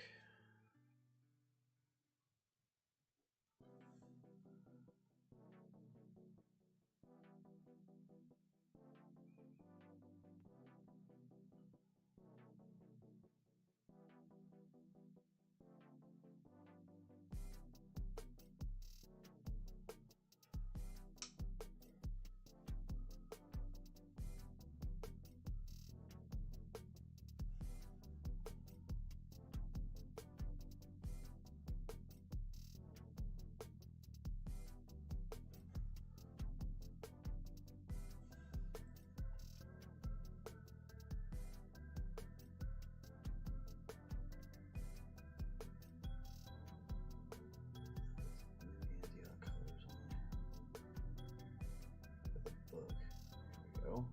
We'll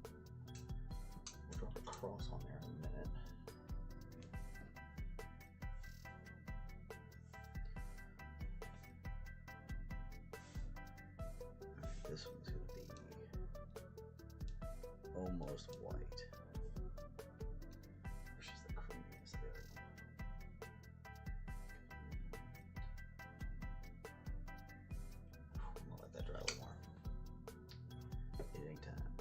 drop a cross on there in a minute. This one's going to be almost white, which is the creamiest there. I'm going to let that dry a little more. It ain't time.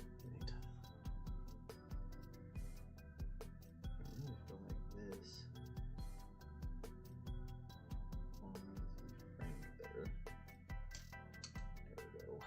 This frame better. There we go.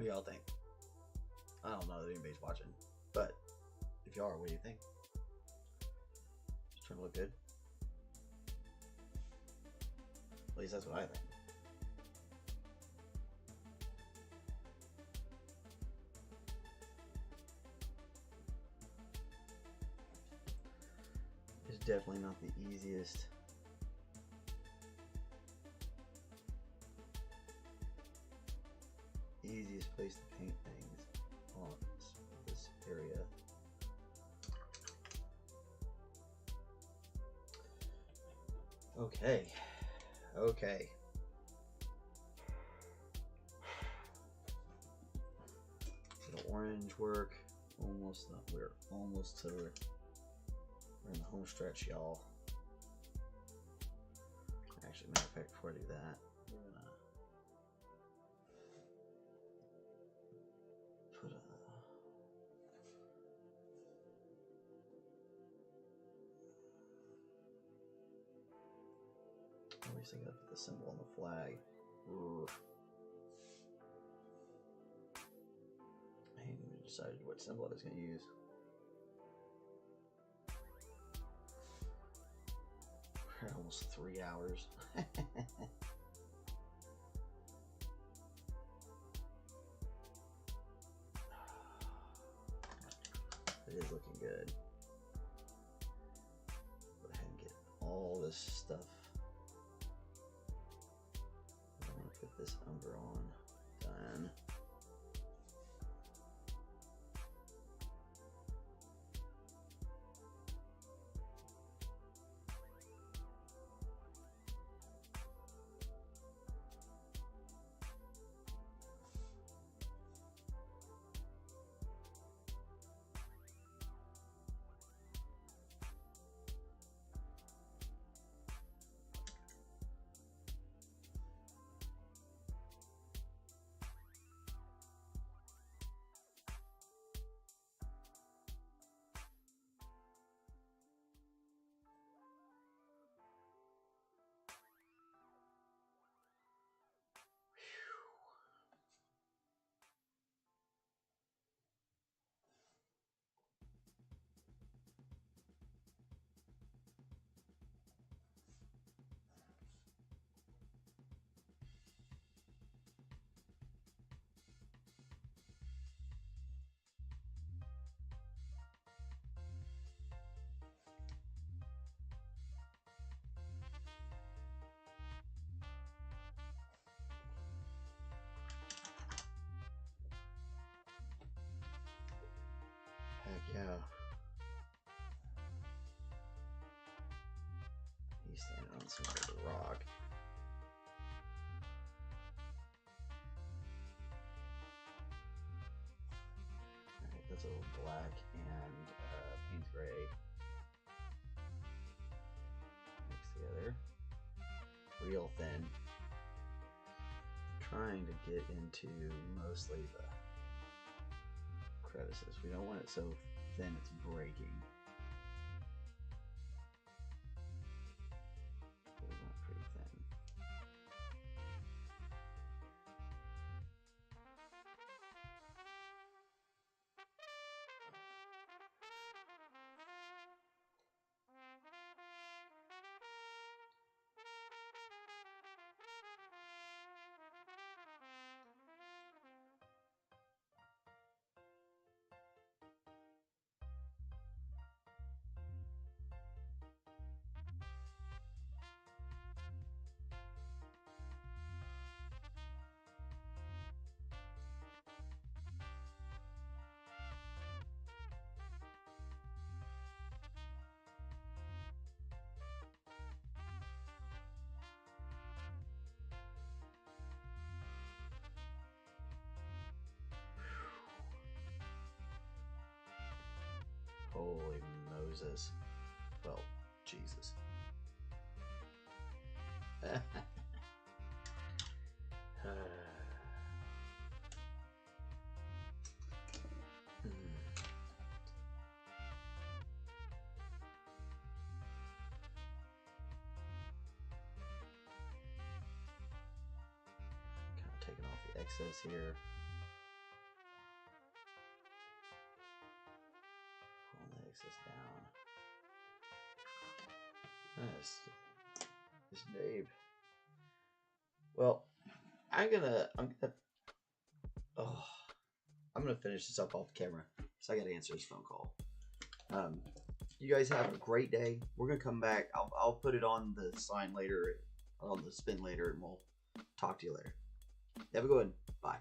What do y'all think? I don't know that anybody's watching, but if you are, what do you think? It's trying to look good. At least that's what I think. It's definitely not the easiest. Easiest place to paint things on this area. Okay. Okay. The orange work. Almost not. We're almost to. We're in the home stretch, y'all. Actually, matter of fact, before I do that, we're gonna put a. At least I gotta put the symbol on the flag. Ugh. I hadn't even decided what symbol I was gonna use. We're almost 3 hours. It is looking good. Go ahead and get all this stuff. I'm gonna put this umber on. Done. Heck yeah. He's standing on some sort of rock. Alright, that's a little black and paint gray mixed together. Real thin. Trying to get into mostly the crevices. We don't want it so thin it's breaking. But we want it pretty thin. Holy Moses. Well, Jesus. Kind of taking off the excess here. place this down. Nice. This Dave. Well, I'm gonna finish this up off camera, so I gotta answer this phone call. You guys have a great day. We're gonna come back. I'll put it on the sign later, on the spin later, and we'll talk to you later. Have a good one. Bye.